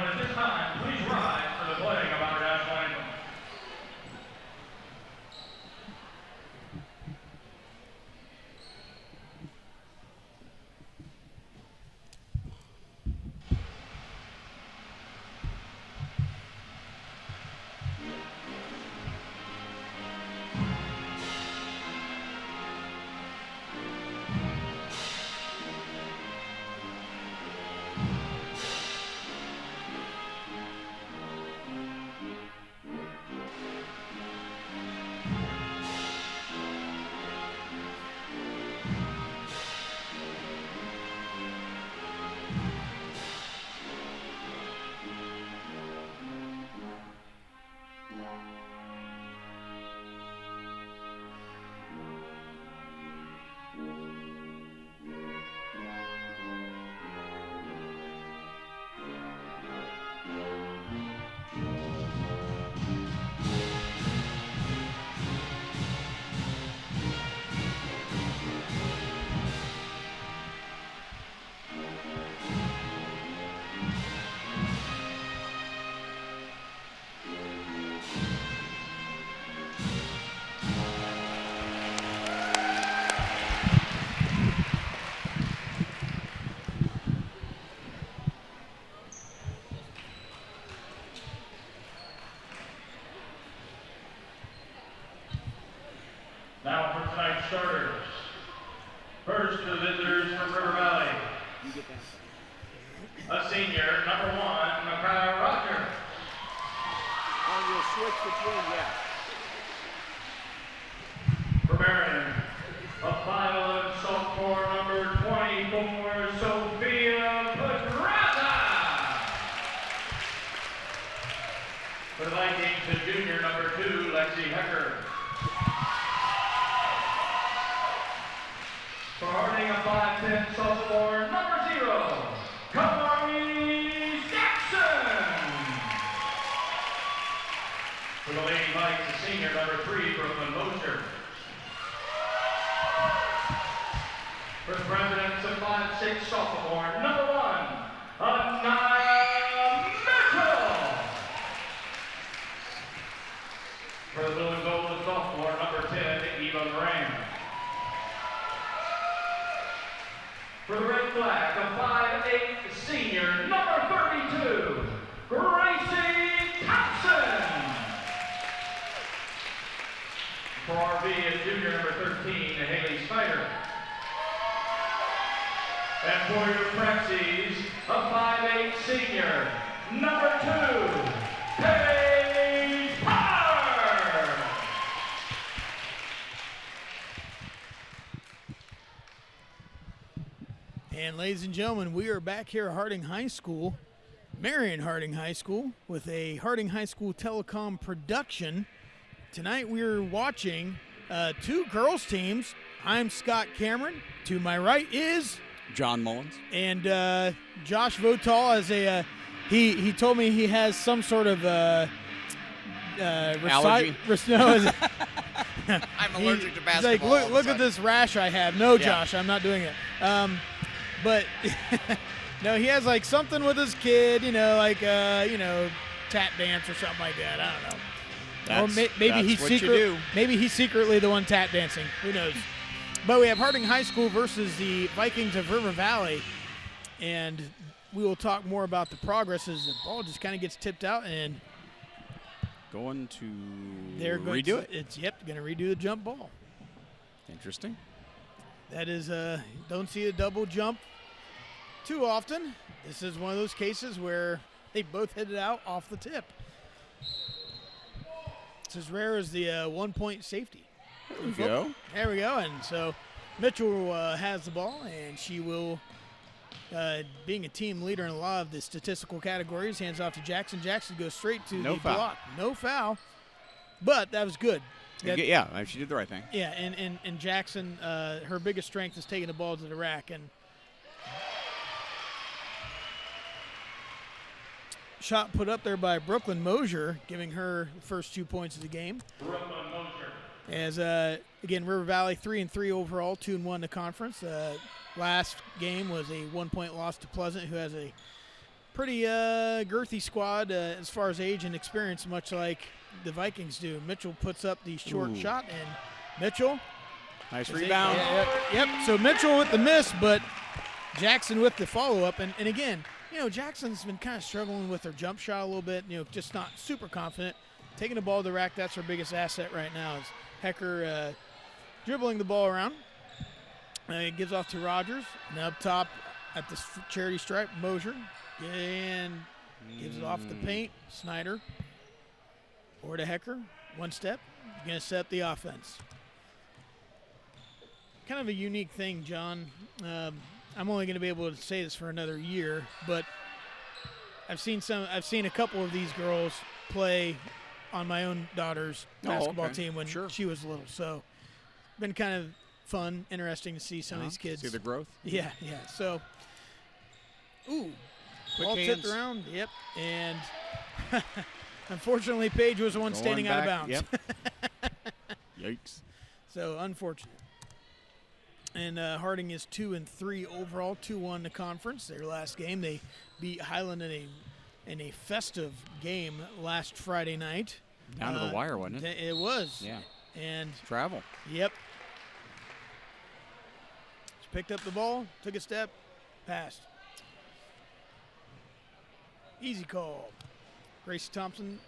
at this time, please rise for the playing of our national anthem. Now for tonight's starters. First to the visitors from River Valley. A senior, number 1, Makaya Rogers. On your switch between, yeah. For Marion, a 5'11" sophomore, number 24, Sophia Pedraza. For the Vikings, a junior, number 2, Lexi Hecker. For Harding, a 5'10" sophomore, number 0, Kamari Jackson. For the Lady Vikes, a senior, number 3, Brooklyn Mosher. For the Presidents, a 5'6" sophomore, number 1, Anaya Mitchell. For the Blue and Gold, a sophomore, number 10, Eva Moran. For the Red Black, a 5'8" senior, number 32, Gracie Thompson. For RV, a junior, number 13, Haley Snyder. And for your Prexies, a 5'8" senior, number 2, Paige Potter. And ladies and gentlemen, we are back here at Harding High School, Marion Harding High School, with a Harding High School Telecom production. Tonight we're watching 2 girls teams. I'm Scott Cameron. To my right is John Mullins. And Josh Votal as a he told me he has some sort of allergy. I'm allergic to basketball. He's like, look at this rash I have. No, Josh, I'm not doing it. But no, he has like something with his kid, like tap dance or something like that. I don't know. Maybe he's secretly the one tap dancing. Who knows? But we have Harding High School versus the Vikings of River Valley, and we will talk more about the progress as the ball just kind of gets tipped out and going to they're going redo to, it. Going to redo the jump ball. Interesting. That is don't see a double jump too often. This is one of those cases where they both hit it out off the tip. It's as rare as the 1-point safety. There we go. There we go. And so Mitchell has the ball, and she will, being a team leader in a lot of the statistical categories, hands off to Jackson. Jackson goes straight to the block. No foul. But that was good. Yeah, she did the right thing. Yeah, and Jackson, her biggest strength is taking the ball to the rack. And shot put up there by Brooklyn Mosher, giving her the first 2 points of the game. Brooklyn Mosher. As, again, River Valley 3-3 overall, 2-1 in the conference. Last game was a 1-point loss to Pleasant, who has a pretty girthy squad as far as age and experience, much like the Vikings do. Mitchell puts up the short shot, and Mitchell. Nice rebound. Yep. So Mitchell with the miss, but Jackson with the follow-up. And again, Jackson's been kind of struggling with their jump shot a little bit, just not super confident. Taking the ball to the rack, that's our biggest asset right now is Hecker dribbling the ball around. It gives off to Rogers. And up top at the charity stripe, Mosier. And gives it off the paint. Snyder. Or to Hecker. One step. Going to set up the offense. Kind of a unique thing, John. I'm only going to be able to say this for another year, but I've seen a couple of these girls play on my own daughter's basketball team when she was little. So been kind of fun, interesting to see some of these kids. See the growth? Yeah. So, quick ball hands. tipped around. Yep. And unfortunately, Paige was the one standing out of bounds. Yep. Yikes. So unfortunate. And Harding is 2-3 overall, 2-1 the conference. Their last game, they beat Highland in a festive game last Friday night. Down to the wire, wasn't it? It was. Yeah. And travel. Yep. She picked up the ball, took a step, passed. Easy call. Gracie Thompson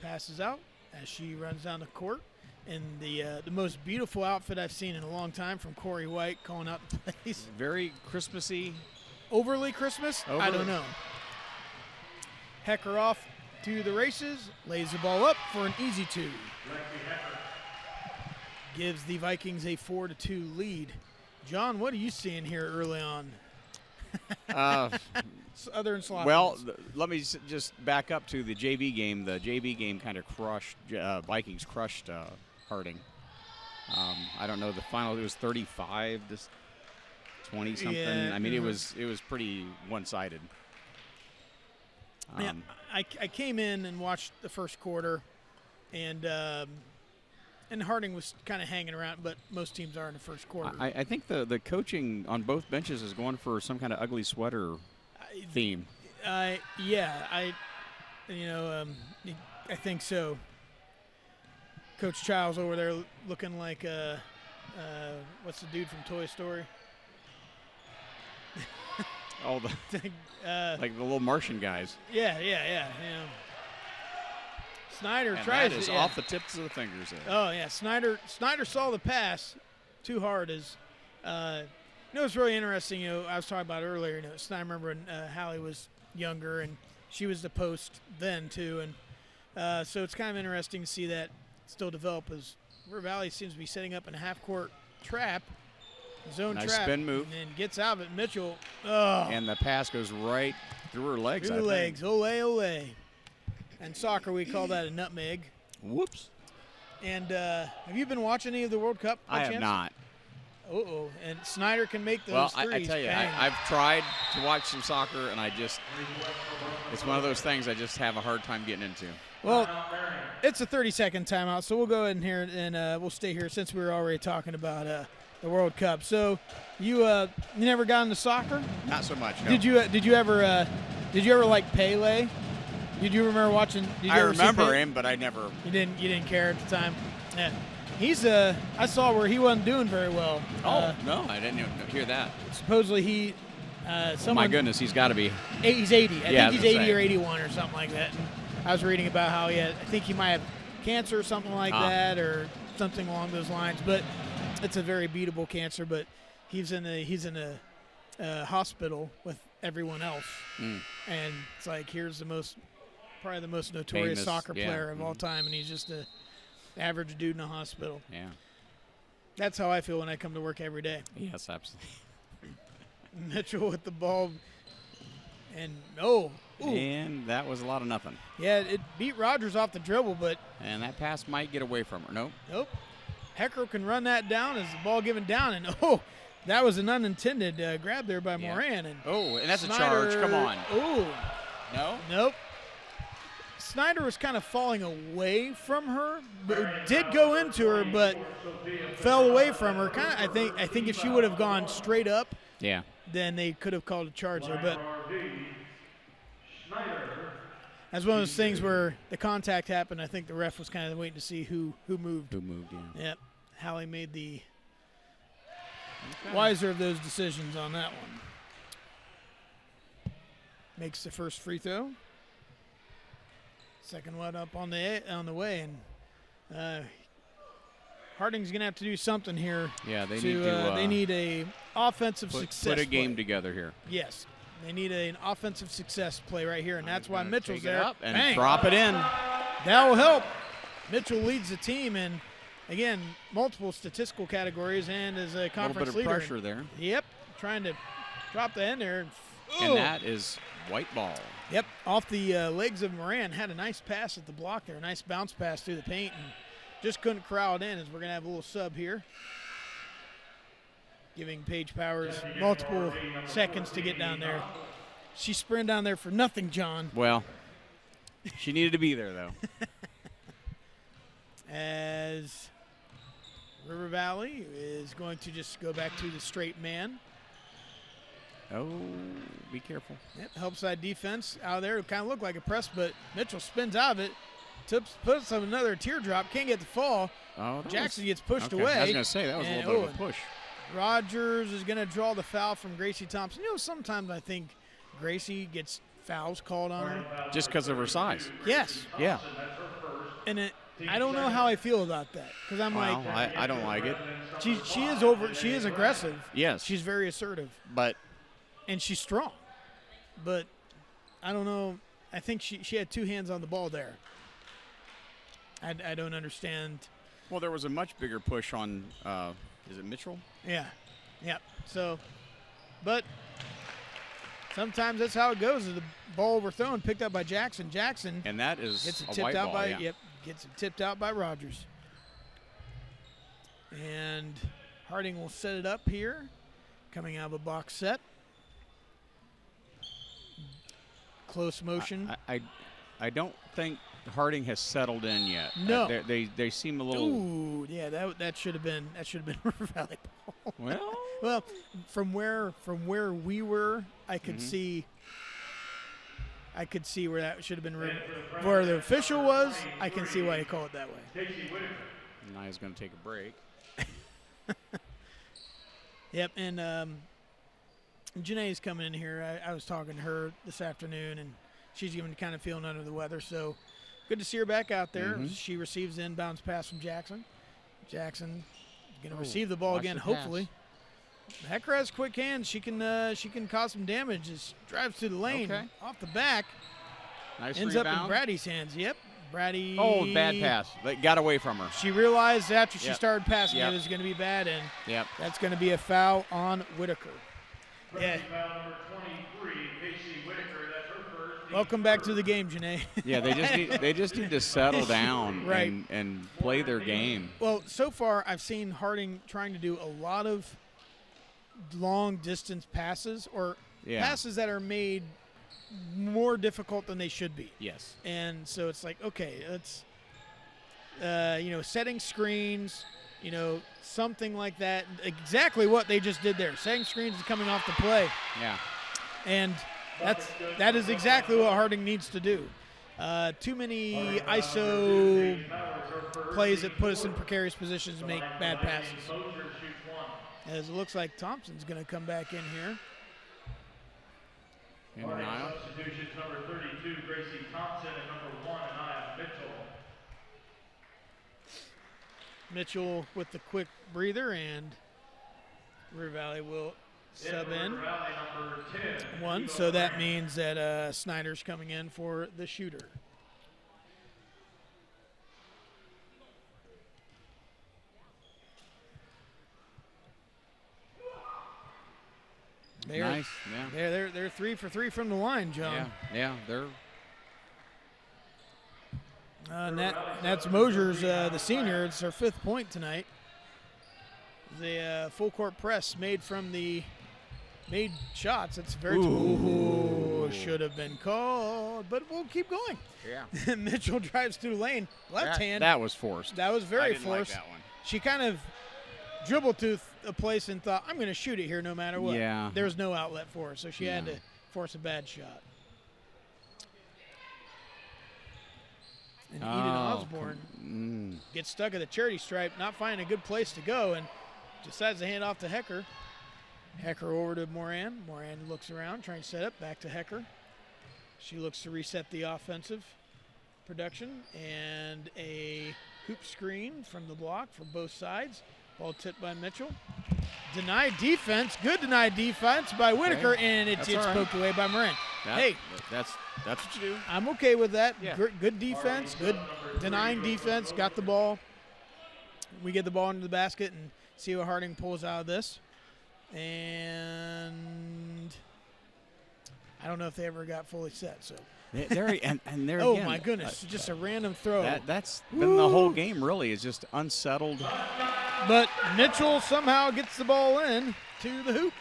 passes out as she runs down the court. And the most beautiful outfit I've seen in a long time from Corey White calling out the plays. Very Christmassy. Overly Christmas? I don't know. Hecker off to the races, lays the ball up for an easy two. Gives the Vikings a 4-2 lead. John, what are you seeing here early on? Other than sloppiness. Well, let me just back up to the JV game. The JV game kind of crushed, Vikings crushed Harding. I don't know the final. It was 35 to 20 something. Yeah, I mean, it was pretty one-sided. Yeah, I came in and watched the first quarter, and Harding was kind of hanging around, but most teams are in the first quarter. I think the coaching on both benches is going for some kind of ugly sweater theme. I think so. Coach Childs over there looking like what's the dude from Toy Story? Oh, like the little Martian guys. Yeah. Snyder and tries that is it. Off the tips of the fingers there. Oh yeah, Snyder saw the pass too hard. It's really interesting. I was talking about earlier. I remember when Hallie was younger and she was the post then too, and so it's kind of interesting to see that still develop as River Valley seems to be setting up in a half-court trap, zone nice trap, spin move, and then gets out of it. Mitchell, and the pass goes right through her legs. Through the legs, ole. And soccer, we call that a nutmeg. Whoops. And have you been watching any of the World Cup? I have not. And Snyder can make those well, threes. I tell you, I've tried to watch some soccer, and it's one of those things I just have a hard time getting into. Well, it's a 30-second timeout, so we'll go ahead and here and we'll stay here since we were already talking about the World Cup. So you never got into soccer? Not so much. No. Did you ever like Pele? Did you remember watching? I remember him, but I never. You didn't care at the time. Yeah, he's I saw where he wasn't doing very well. No, I didn't even hear that. Supposedly he. My goodness, he's got to be. He's 80. I think he's 80 say. or 81 or something like that. And I was reading about how I think he might have cancer or something like that, or something along those lines. But it's a very beatable cancer. But he's in a hospital with everyone else, and it's like here's probably the most notorious soccer player of all time, and he's just an average dude in a hospital. Yeah, that's how I feel when I come to work every day. Yes, absolutely. Mitchell with the ball, and and that was a lot of nothing. Yeah, it beat Rogers off the dribble, but and that pass might get away from her. Nope. Hecker can run that down as the ball given down, and that was an unintended grab there by Marion. And that's Snyder, a charge. Come on. No. Nope. Snyder was kind of falling away from her, but did go into her, but fell away from her. I think if she would have gone straight up, then they could have called a charge there. But That's one of those things where the contact happened. I think the ref was kind of waiting to see who moved. Who moved, yeah. Yep. Hallie made the wiser of those decisions on that one. Makes the first free throw. Second one up on the way, and Harding's gonna have to do something here. Yeah, they need a offensive success. Put a game play. together here. Yes, they need an offensive success play right here, and that's why Mitchell's Take there. it up and Bang. drop it in. That will help. Mitchell leads the team, and again, multiple statistical categories, and is a A little conference bit of leader. pressure there. Yep, trying to drop that in there. And that is white ball. Yep, off the legs of Marion. Had a nice pass at the block there, a nice bounce pass through the paint, and just couldn't corral it in as we're going to have a little sub here. Giving Paige Powers multiple seconds to get down there. She sprinted down there for nothing, John. Well, she needed to be there, though. As River Valley is going to just go back to the straight man. Oh, be careful. Yep, help side defense out there. It kind of looked like a press, but Mitchell spins out of it. Puts up another teardrop. Can't get the fall. Oh, Jackson gets pushed okay. away. I was going to say, that was a little bit of a push. Rogers is going to draw the foul from Gracie Thompson. You know, sometimes I think Gracie gets fouls called on her. Just because of her size. Yes. Yeah. And I don't know how I feel about that, because I'm Well, like, I don't like it. she is aggressive. Yes. She's very assertive. But And she's strong. But I don't know. I think she had two hands on the ball there. I don't understand. well, there was a much bigger push on. Is it Mitchell? Yeah. Yep. So, but sometimes that's how it goes. The ball overthrown, picked up by Jackson. Jackson And that is gets it a tipped white out ball. by Yeah. gets it tipped out by Rogers. And Harding will set it up here, coming out of a box set. Close motion. I don't think Harding has settled in yet. No. They seem a little. Ooh, yeah, that should have been River Valley ball. Well, from where we were, I could see where that should have been where the official was. I can see why he called it that way. Nia's going to take a break. Yep, and Janae's coming in here. I was talking to her this afternoon, and she's even kind of feeling under the weather. So good to see her back out there. Mm-hmm. She receives the inbounds pass from Jackson. Jackson going to receive the ball watch again, the hopefully. Hecker has quick hands. She can cause some damage. Just drives to the lane off the back. Nice Ends rebound. up in Brady's hands. Yep, Brady. Oh, bad pass. They got away from her. She realized after she Yep. started passing Yep. it was going to be bad, and Yep. that's going to be a foul on Whitaker. Yeah. Foul number 23, Casey Whitaker. That's her first. Welcome back to the game, Janae. Yeah, they just need to settle down Right. and play their game. Well, so far I've seen Harding trying to do a lot of long distance passes or Yeah. passes that are made more difficult than they should be. Yes. And so it's like, okay, it's setting screens, something like that. Exactly what they just did there. Setting screens and coming off the play. Yeah. And that is exactly what Harding needs to do. Too many ISO plays that put us in precarious positions to make bad passes. As it looks like Thompson's going to come back in here. And Nia. Substitutions number 32, Gracie Thompson, and number 1, Nia Mitchell. Mitchell with the quick breather, and River Valley will sub in River Valley number 10. one. So that means that Snyder's coming in for the shooter. Nice. Yeah. They're 3 for 3 from the line, John. Yeah. They're. That's Mosier's, the senior. It's her 5th point tonight. The full court press made shots. It's very should have been called, but we'll keep going. Yeah. Mitchell drives through the lane, left hand. That was forced. That was I very didn't like forced. that one. She kind of dribbled to a place and thought, I'm going to shoot it here no matter what. Yeah. There's no outlet for her, so she had to force a bad shot. And Eden Osborne gets stuck at the charity stripe, not finding a good place to go, and decides to hand off to Hecker. Hecker over to Moran. Moran looks around, trying to set up, back to Hecker. She looks to reset the offensive production, and a hoop screen from the block for both sides. Ball tipped by Mitchell. Denied defense, good denied defense by Whitaker, and it's poked away by Moran. That's what you do. I'm okay with that. Yeah. Good defense, good denying defense, got the ball. We get the ball into the basket and see what Harding pulls out of this. And I don't know if they ever got fully set. So There oh again, my goodness, just a random throw. That's been the whole game, really, is just unsettled. But Mitchell somehow gets the ball in to the hoop.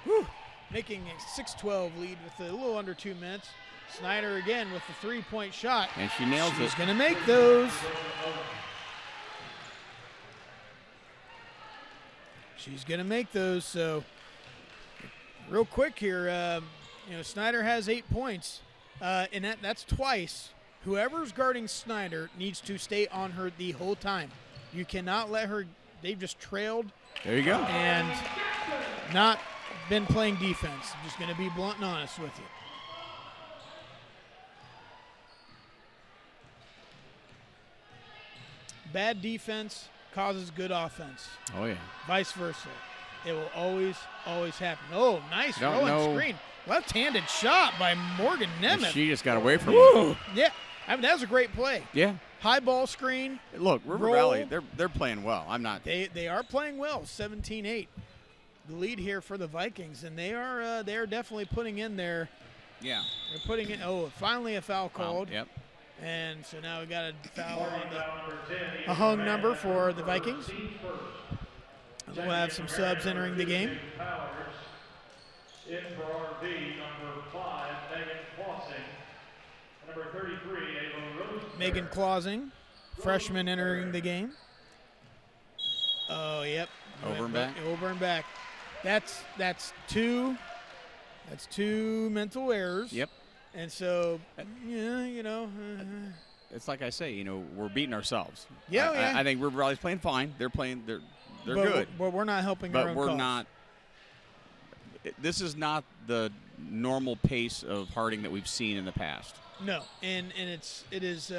Whew. Making a 6-12 lead with a little under 2 minutes. Snyder again with the 3-point shot. And she nails it. She's going to make those. She's going to make those. So real quick here, Snyder has 8 points. And that's twice. Whoever's guarding Snyder needs to stay on her the whole time. You cannot let her. They've just trailed. There you go. And not been playing defense. I'm just going to be blunt and honest with you. Bad defense causes good offense. Oh, yeah. Vice versa. It will always happen. Oh, nice rolling screen. Left-handed shot by Morgan Nemeth. She just got away from him. Yeah. I mean, that was a great play. Yeah. High ball screen. Look, River roll. Valley, they're playing well. I'm not. They are playing well. 17-8. The lead here for the Vikings, and they are definitely putting in their. Yeah. They're putting in. Oh, finally a foul called. Yep. And so now we got a foul on a hung number for the Vikings. We'll have some subs entering the game. In for RV, number 5, Megan Clausing. Number 33, Ava Rosenberg. Megan Clausing, freshman, entering the game. Oh, yep. Over and back. Over and back. That's two mental errors. Yep. And so, It's like I say, we're beating ourselves. Yeah, I think River Valley's playing fine. They're good. But we're not helping but our own we're cause. not. This is not the normal pace of Harding that we've seen in the past. No, and it is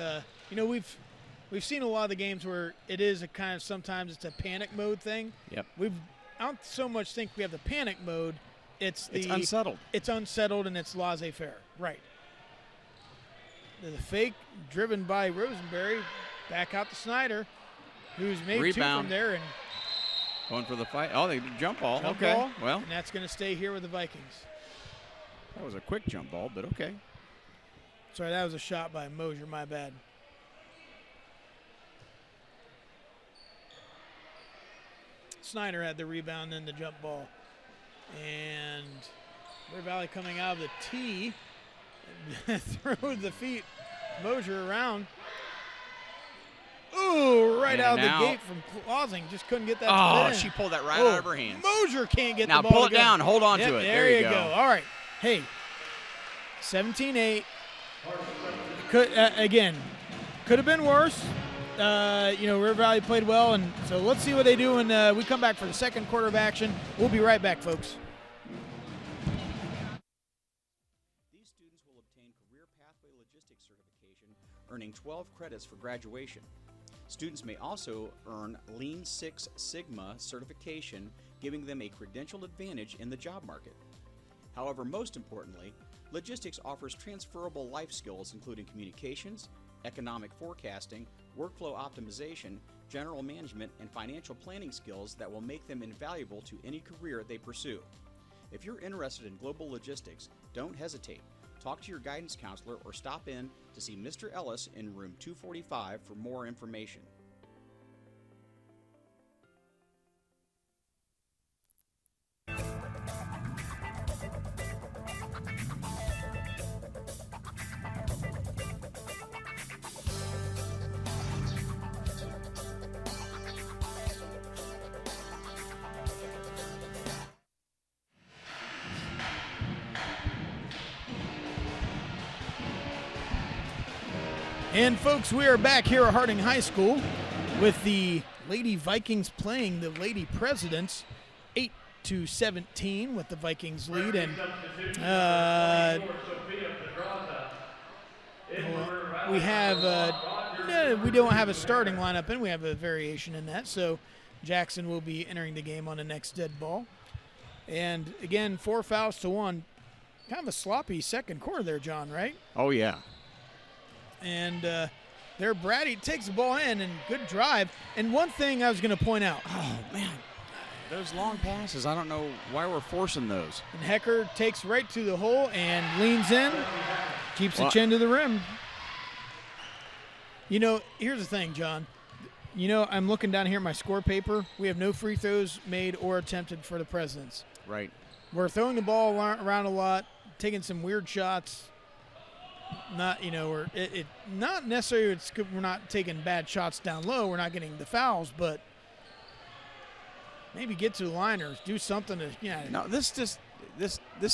we've seen a lot of the games where it is a kind of sometimes it's a panic mode thing. Yep. I don't so much think we have the panic mode. It's unsettled. It's unsettled and it's laissez-faire. Right. The fake driven by Rosenberry, back out to Snyder, who's made Rebound. 2 from there and Going for the fight. Oh, they jump ball. jump Okay. ball, Well, and that's going to stay here with the Vikings. that was a quick jump ball, but okay. Sorry, that was a shot by Mosier. My bad. Snyder had the rebound and the jump ball. And River Valley coming out of the tee. Throws the feet. Mosier around. Ooh, right out of the gate from Clausing. Just couldn't get that to fit in. She pulled that right out of her hands. Mosier can't get Now the ball pull it to go. down. Hold on Yep, to it. There you go. All right. Hey, 17-8. Could have been worse. River Valley played well, and so let's see what they do when we come back for the second quarter of action. We'll be right back, folks. These students will obtain Career Pathway Logistics certification, earning 12 credits for graduation. Students may also earn Lean Six Sigma certification, giving them a credentialed advantage in the job market. However, most importantly, logistics offers transferable life skills including communications, economic forecasting, workflow optimization, general management, and financial planning skills that will make them invaluable to any career they pursue. If you're interested in global logistics, don't hesitate. Talk to your guidance counselor or stop in to see Mr. Ellis in room 245 for more information. And folks, we are back here at Harding High School with the Lady Vikings playing the Lady Presidents, 8-17 with the Vikings lead. And we have no, we don't have a starting lineup, and we have a variation in that. So Jackson will be entering the game on the next dead ball. And again, 4 fouls to 1. Kind of a sloppy second quarter there, John, right? Oh, yeah. And there Brady takes the ball in, and good drive. And one thing I was going to point out. Oh, man. Those long passes, I don't know why we're forcing those. And Hecker takes right to the hole and leans in, keeps the chin to the rim. You know, here's the thing, John. You know, I'm looking down here at my score paper. We have no free throws made or attempted for the Presidents. Right. We're throwing the ball around a lot, taking some weird shots. Not, you know, not necessarily we're not taking bad shots down low. We're not getting the fouls, but maybe get to the line or do something to, you know. No, this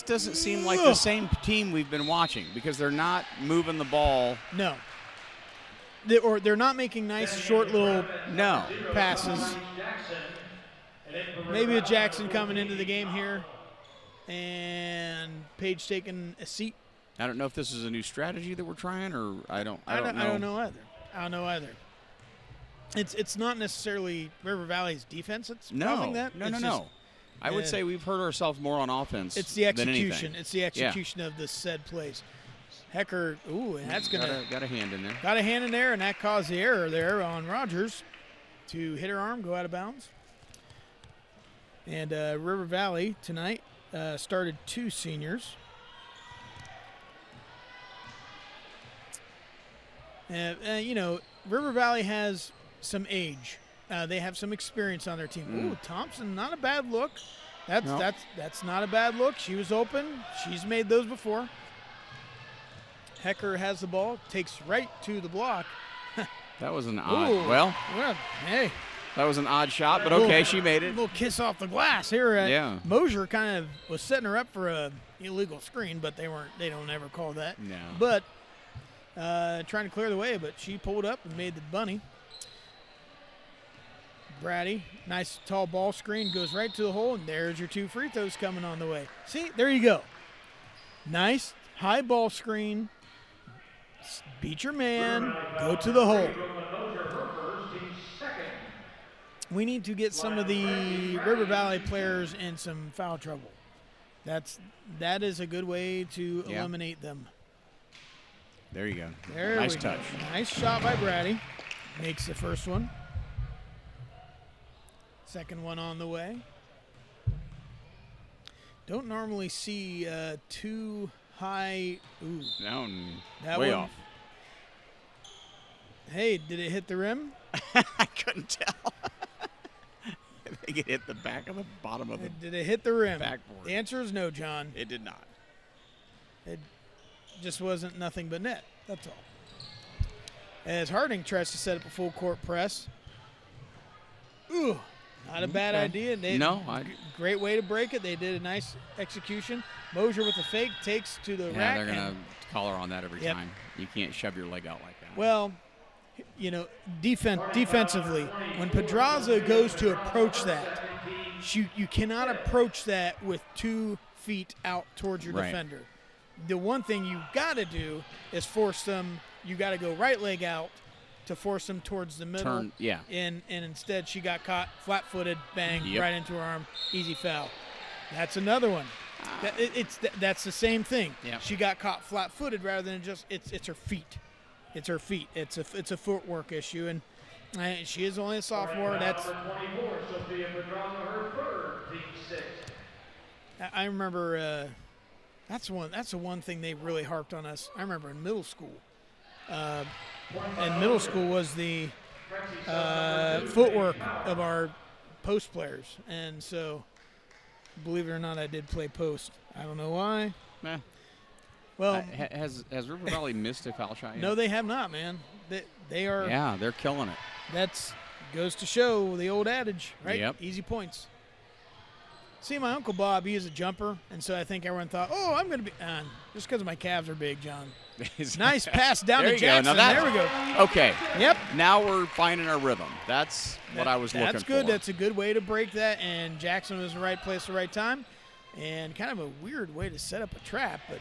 doesn't seem like the same team we've been watching because they're not moving the ball. No. They're not making nice short little passes. Maybe a Jackson coming into the game here, and Page taking a seat. I don't know if this is a new strategy that we're trying, or I don't know. I don't know either. It's not necessarily River Valley's defense that's causing that. No. I would say we've hurt ourselves more on offense. It's the execution. Than anything. It's the execution of the said plays. Hecker, and that's gonna got a hand in there. Got a hand in there, and that caused the error there on Rogers to hit her arm, go out of bounds. And River Valley tonight started 2 seniors. You know, River Valley has some age. They have some experience on their team. Ooh, Thompson, not a bad look. That's not a bad look. She was open. She's made those before. Hecker has the ball, takes right to the block. That was an odd. Hey. That was an odd shot, but okay, she made it. A little kiss off the glass here. Yeah. Mosier kind of was setting her up for a illegal screen, but they don't ever call that. No. But trying to clear the way, but she pulled up and made the bunny. Brady, nice tall ball screen, goes right to the hole, and there's your 2 free throws coming on the way. See, there you go. Nice high ball screen. Beat your man, go to the hole. We need to get some of the River Valley players in some foul trouble. That is a good way to eliminate them. There you go. Nice touch. Nice shot by Brady. Makes the first one. Second one on the way. Don't normally see too high. Ooh. No, that way one, off. Hey, did it hit the rim? I couldn't tell. I think it hit the back of the bottom of the Did it hit the rim? backboard. The answer is no, John. It did not. It just wasn't nothing but net. That's all. As Harding tries to set up a full court press. Ooh, not a bad idea. Great way to break it. They did a nice execution. Mosier with the fake takes to the rack. Yeah, they're going to call her on that every time. You can't shove your leg out like that. Well, you know, defensively, when Pedraza goes to approach that, you cannot approach that with 2 feet out towards your defender. The one thing you got to do is force them. You got to go right leg out to force them towards the middle. And instead, she got caught flat-footed, bang, right into her arm, easy foul. That's another one. That's the same thing. Yep. She got caught flat-footed rather than just it's her feet. It's her feet. It's a footwork issue, and she is only a sophomore. I remember that's the one thing they really harped on us. I remember in middle school. And middle school was the footwork of our post players, and so believe it or not, I did play post. I don't know why. Well, has River Valley missed a foul shot yet? No, they have not, man. They are. Yeah, they're killing it. That's goes to show the old adage, right? Yep. Easy points. See, my Uncle Bob, he is a jumper, and so I think everyone thought, oh, I'm going to be just because my calves are big, John. Nice pass down There to you go. Jackson. Now There we go. Okay. Yep. Now we're finding our rhythm. That's what I was looking for. That's good. That's a good way to break that, and Jackson was in the right place at the right time, and kind of a weird way to set up a trap, but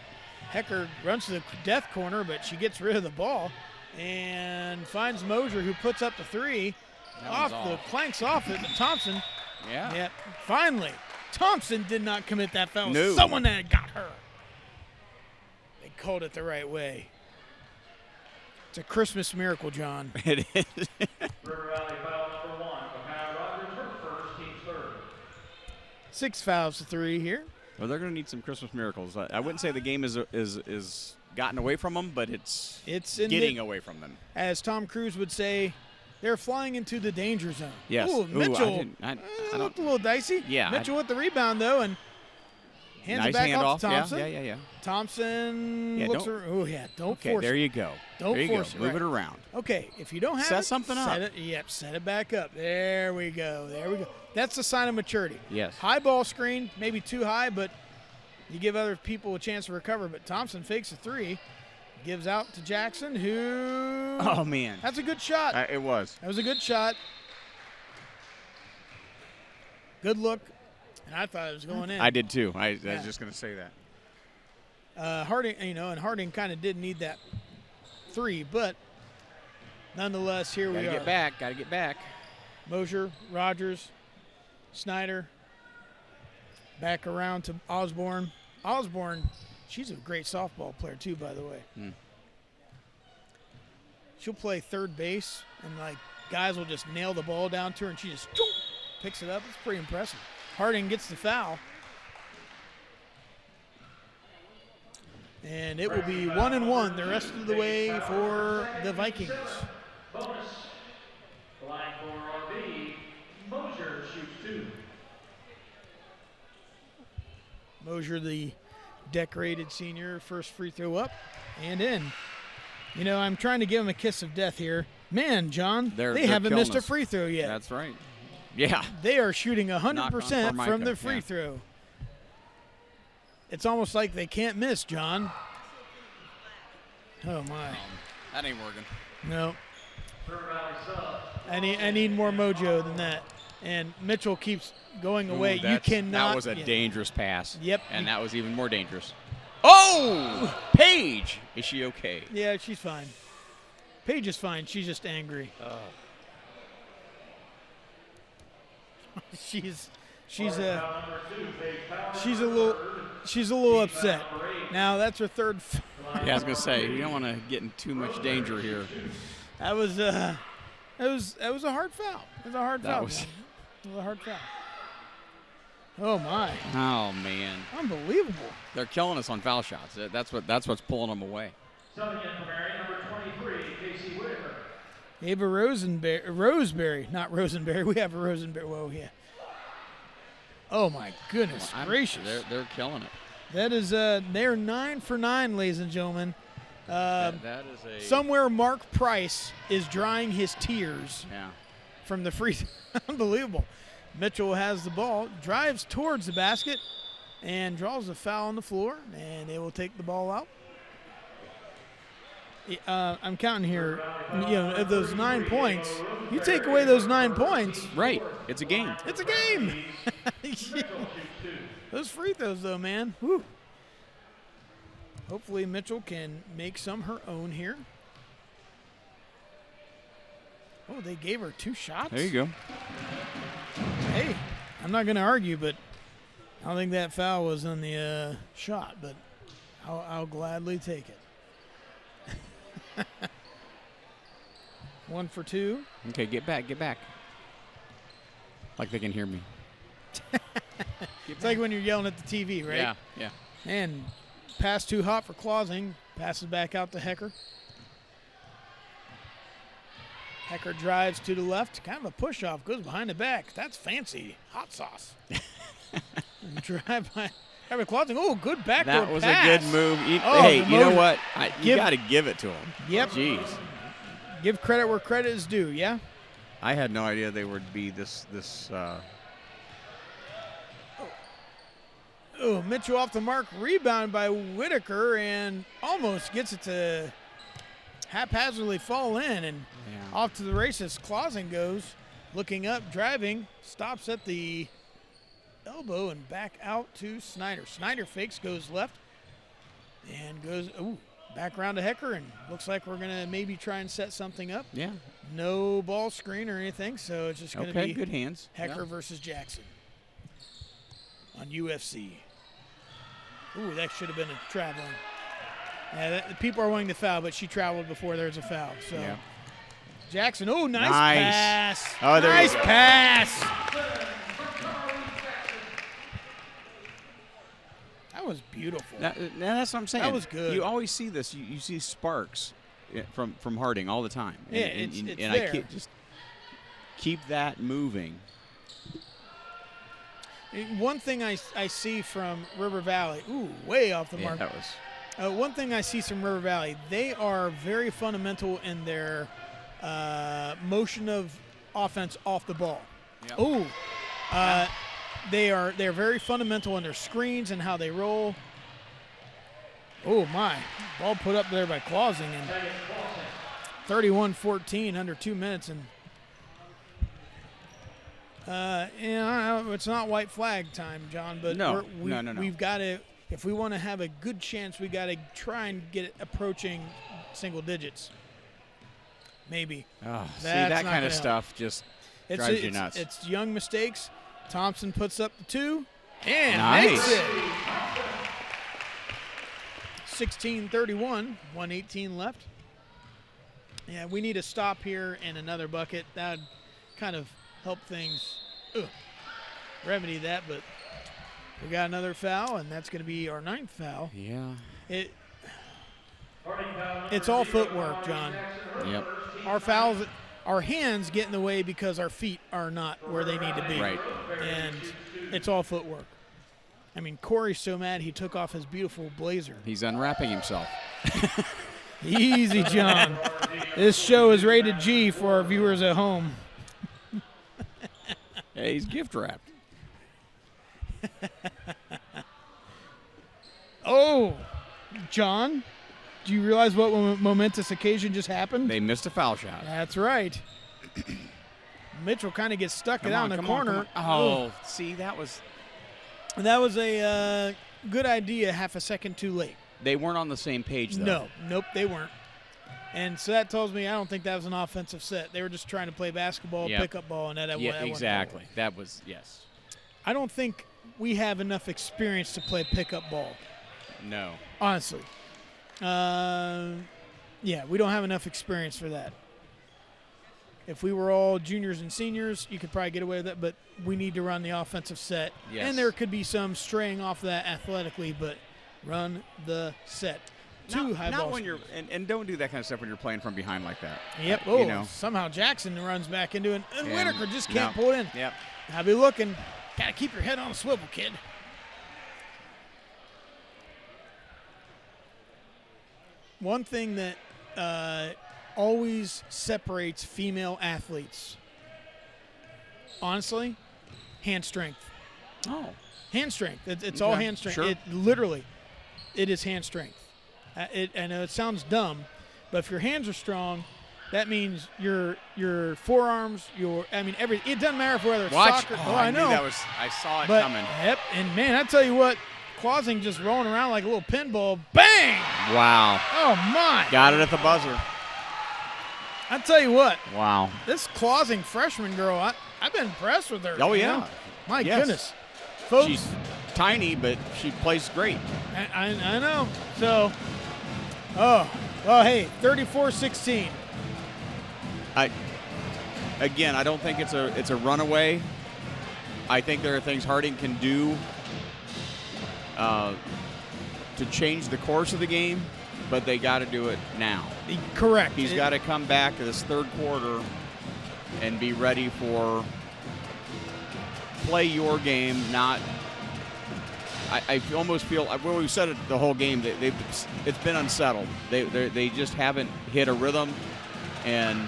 Hecker runs to the death corner, but she gets rid of the ball and finds Mosier, who puts up the three. Clanks off it, but Thompson. Yeah. Yeah. Finally, Thompson did not commit that foul. No. Someone that got her. They called it the right way. It's a Christmas miracle, John. It is. River Valley fouls for 1. O'Hara Rogers, her first, team's third. 6 fouls to 3 here. Well, they're going to need some Christmas miracles. I wouldn't say the game is gotten away from them, but it's getting away from them. As Tom Cruise would say, they're flying into the danger zone. Yes. Ooh, Mitchell I looked a little dicey. Yeah. Mitchell with the rebound, though, and hands nice it back hand off to off. Thompson. Yeah. Thompson Yeah, looks. don't- Oh, yeah. Don't Okay, force there it. you go. Don't there you force go. it. Move Right. it around. Okay, if you don't have Set it, something up. Set it back up. There we go. There we go. That's the sign of maturity. Yes. High ball screen, maybe too high, but you give other people a chance to recover. But Thompson fakes a 3, gives out to Jackson, who. Oh, man. That's a good shot. It was. That was a good shot. Good look, and I thought it was going in. I did, too. I was just going to say that. Harding, and Harding kind of did need that 3, but nonetheless, here we are. Got to get back. Mosier, Rogers, Snyder, back around to Osborne. Osborne, she's a great softball player too, by the way. She'll play third base, and guys will just nail the ball down to her, and she just picks it up. It's pretty impressive. Harding gets the foul. And it will be 1-1 the rest of the way for the Vikings. Bonus. The line for RB, Mosier shoots 2. Mosier, the decorated senior, first free throw up and in. I'm trying to give him a kiss of death here. Man, John, they haven't missed a free throw yet. That's right. Yeah. They are shooting 100% Knock on from the Formica, free yeah. throw. It's almost like they can't miss, John. Oh, my. That ain't working. No. River Valley sub. I need more mojo than that. And Mitchell keeps going away. You cannot. That was a dangerous pass. Yep. And that was even more dangerous. Oh! Paige! Is she okay? Yeah, she's fine. Paige is fine. She's just angry. she's a little upset. Now that's her third. Yeah, I was gonna say we don't want to get in too much danger here. That was a hard foul. It was a hard foul. It was a hard foul. Oh my! Oh man! Unbelievable. They're killing us on foul shots. That's what's pulling them away. Subbing in for Marion, number 23, Casey Whitaker. Ava Roseberry, not Rosenberry. We have a Rosenberry. Whoa, yeah. Oh my goodness gracious! They're killing it. That is they're 9 for 9, ladies and gentlemen. That is a Somewhere Mark Price is drying his tears from the free. Unbelievable. Mitchell has the ball, drives towards the basket, and draws a foul on the floor, and they will take the ball out. I'm counting here. Of those 9 points, you take away those 9 points. Right. It's a game. It's a game. Those free throws, though, man. Whew. Hopefully Mitchell can make some her own here. Oh, they gave her 2 shots? There you go. Hey, I'm not going to argue, but I don't think that foul was on the shot, but I'll gladly take it. 1 for 2. Okay, get back. Like they can hear me. It's like when you're yelling at the TV, right? Yeah. And pass too hot for Clausing. Passes back out to Hecker. Hecker drives to the left. Kind of a push-off. Goes behind the back. That's fancy. Hot sauce. And drive by Clausing. Oh, good backdoor That was pass. a good move. You know what? You got to give it to him. Yep. Jeez. Give credit where credit is due, yeah? I had no idea they would be this Oh, Mitchell off the mark, rebound by Whitaker, and almost gets it to haphazardly fall in, and off to the races. Clausen goes, looking up, driving, stops at the elbow and back out to Snyder. Snyder fakes, goes left, and goes back around to Hecker, and looks like we're going to maybe try and set something up. Yeah. No ball screen or anything, so it's just going to be good hands. Hecker versus Jackson on UFC. Ooh, that should have been a traveling. Yeah, the people are wanting to foul, but she traveled before there's a foul. So Jackson, nice pass. Oh, there nice pass. That was beautiful. Now that's what I'm saying. That was good. You always see this. You see sparks from Harding all the time. Yeah, and it's and there. I can't just keep that moving. One thing I see from River Valley, way off the mark. That was. One thing I see from River Valley, they are very fundamental in their motion of offense off the ball. Yep. They're very fundamental in their screens and how they roll. Oh my, ball put up there by Clausing, and 31-14 under 2 minutes, and it's not white flag time, John, but no. We've got to, if we want to have a good chance, we got to try and get it approaching single digits. Maybe. Oh, see, that kind of stuff just drives you nuts. It's young mistakes. Thompson puts up the 2 and makes it. 16-31, 1:18 left. Yeah, we need a stop here and another bucket. That would kind of help things remedy that, but we got another foul, and that's going to be our 9th foul. Yeah. It's all footwork, John. Yep. Our fouls, our hands get in the way because our feet are not where they need to be. Right. And it's all footwork. I mean, Corey's so mad he took off his beautiful blazer. He's unwrapping himself. Easy, John. This show is rated G for our viewers at home. Hey, he's gift wrapped. John, do you realize what momentous occasion just happened? They missed a foul shot. That's right. Mitchell kind of gets stuck down in the corner. See, that was a good idea half a second too late. They weren't on the same page, though. Nope, they weren't. And so that tells me I don't think that was an offensive set. They were just trying to play basketball, pick up ball, and that exactly. That was, yes. I don't think we have enough experience to play pickup ball. No. Honestly. We don't have enough experience for that. If we were all juniors and seniors, you could probably get away with that, but we need to run the offensive set. Yes. And there could be some straying off that athletically, but run the set. Not when you're and don't do that kind of stuff when you're playing from behind like that. Yep. Somehow Jackson runs back into it, and Whitaker just can't pull it in. Yep. I'll be looking. Got to keep your head on a swivel, kid. One thing that always separates female athletes, honestly, hand strength. Hand strength. It's all hand strength. Sure. It is hand strength. I know it sounds dumb, but if your hands are strong, that means your forearms, everything. It doesn't matter whether it's soccer. I know. I saw it coming. Yep, and man, I tell you what, Clausing just rolling around like a little pinball. Bang! Wow. Oh, my. Got it at the buzzer. I tell you what. Wow. This Clausing freshman girl, I've been impressed with her. Oh, yeah. My goodness. Folks. She's tiny, but she plays great. I know. So, hey, 34-16. I don't think it's a runaway. I think there are things Harding can do to change the course of the game, but they got to do it now. Correct. He's got to come back to this third quarter and be ready for play your game, not. I almost feel we've said it the whole game. It's been unsettled. They just haven't hit a rhythm, and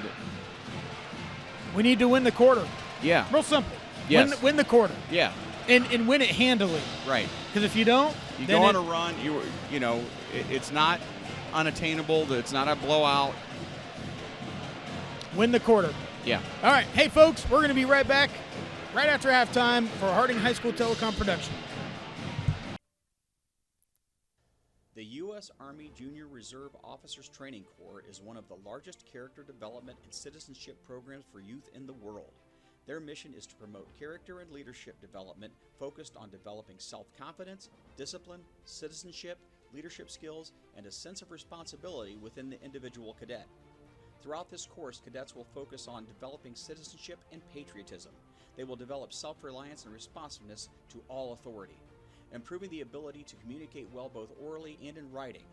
we need to win the quarter. Yeah, real simple. Yes. Win the quarter. Yeah, and win it handily. Right. Because if you don't, You then go on a run. It's not unattainable. It's not a blowout. win the quarter. Yeah. All right. Hey, folks, we're going to be right back right after halftime for Harding High School Telecom production. The U.S. Army Junior Reserve Officers Training Corps is one of the largest character development and citizenship programs for youth in the world. Their mission is to promote character and leadership development focused on developing self-confidence, discipline, citizenship, leadership skills, and a sense of responsibility within the individual cadet. Throughout this course, cadets will focus on developing citizenship and patriotism. They will develop self-reliance and responsiveness to all authority, improving the ability to communicate well both orally and in writing.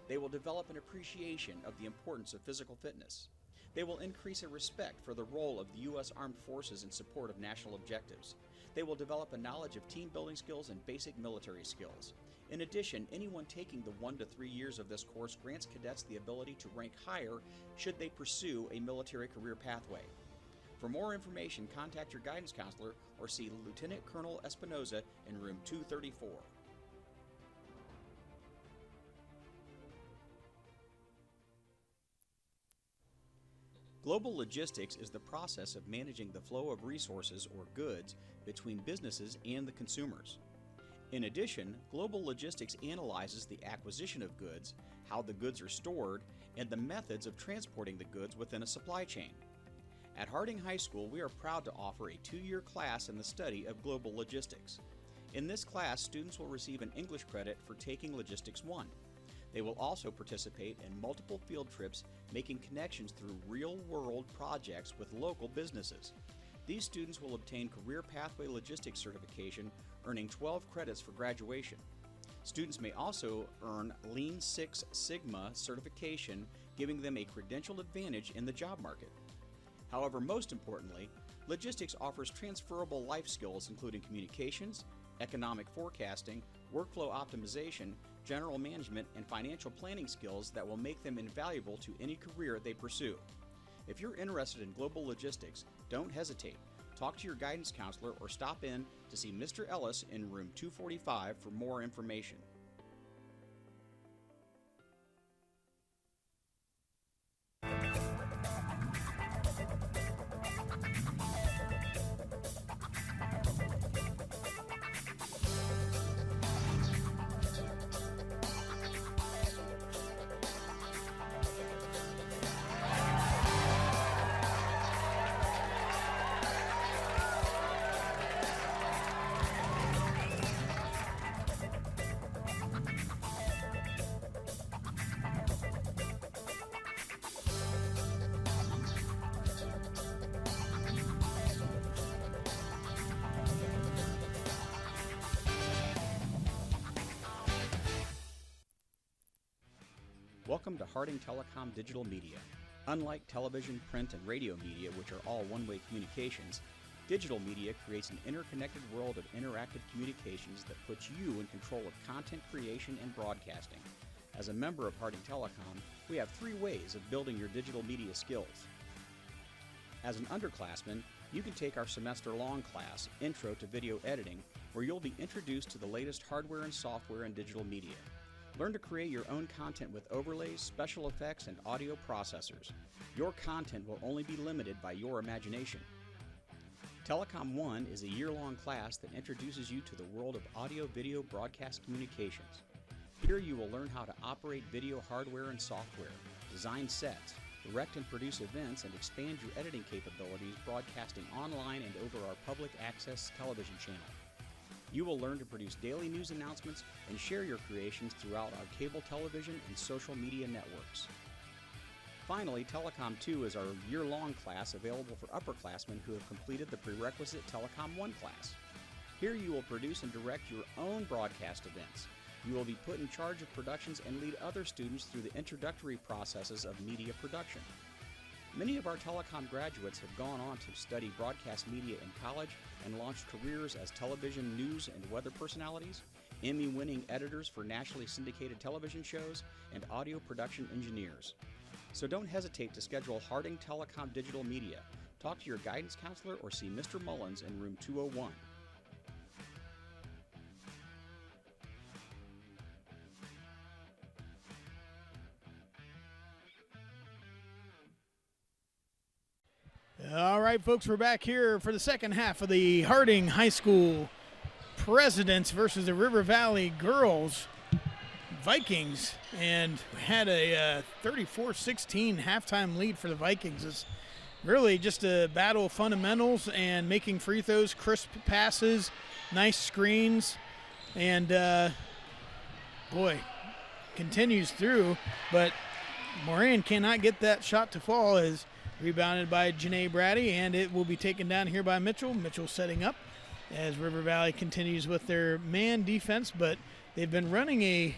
They will develop an appreciation of the importance of physical fitness. They will increase a respect for the role of the U.S. Armed Forces in support of national objectives. They will develop a knowledge of team building skills and basic military skills. In addition, anyone taking the 1 to 3 years of this course grants cadets the ability to rank higher should they pursue a military career pathway. For more information, contact your guidance counselor or see Lieutenant Colonel Espinoza in room 234. Global logistics is the process of managing the flow of resources or goods between businesses and the consumers. In addition, global logistics analyzes the acquisition of goods, how the goods are stored, and the methods of transporting the goods within a supply chain. At Harding High School, we are proud to offer a 2-year class in the study of global logistics. In this class, students will receive an English credit for taking Logistics 1. They will also participate in multiple field trips, making connections through real-world projects with local businesses. These students will obtain Career Pathway Logistics certification, earning 12 credits for graduation. Students may also earn Lean Six Sigma certification, giving them a credentialed advantage in the job market. However, most importantly, logistics offers transferable life skills including communications, economic forecasting, workflow optimization, general management, and financial planning skills that will make them invaluable to any career they pursue. If you're interested in global logistics, don't hesitate. Talk to your guidance counselor or stop in to see Mr. Ellis in room 245 for more information. Welcome to Harding Telecom Digital Media. Unlike television, print, and radio media, which are all one-way communications, digital media creates an interconnected world of interactive communications that puts you in control of content creation and broadcasting. As a member of Harding Telecom, we have 3 ways of building your digital media skills. As an underclassman, you can take our semester-long class, Intro to Video Editing, where you'll be introduced to the latest hardware and software in digital media. Learn to create your own content with overlays, special effects, and audio processors. Your content will only be limited by your imagination. Telecom 1 is a year-long class that introduces you to the world of audio-video broadcast communications. Here you will learn how to operate video hardware and software, design sets, direct and produce events, and expand your editing capabilities broadcasting online and over our public access television channel. You will learn to produce daily news announcements and share your creations throughout our cable television and social media networks. Finally, Telecom 2 is our year-long class available for upperclassmen who have completed the prerequisite Telecom 1 class. Here you will produce and direct your own broadcast events. You will be put in charge of productions and lead other students through the introductory processes of media production. Many of our telecom graduates have gone on to study broadcast media in college and launched careers as television news and weather personalities, Emmy-winning editors for nationally syndicated television shows, and audio production engineers. So don't hesitate to schedule Harding Telecom Digital Media. Talk to your guidance counselor or see Mr. Mullins in room 201. All right, folks, we're back here for the second half of the Harding High School Presidents versus the River Valley Girls Vikings, and we had a 34-16 halftime lead for the Vikings. It's really just a battle of fundamentals and making free throws, crisp passes, nice screens, and boy, continues through, but Marion cannot get that shot to fall as rebounded by Janae Brady, and it will be taken down here by Mitchell. Mitchell setting up as River Valley continues with their man defense, but they've been running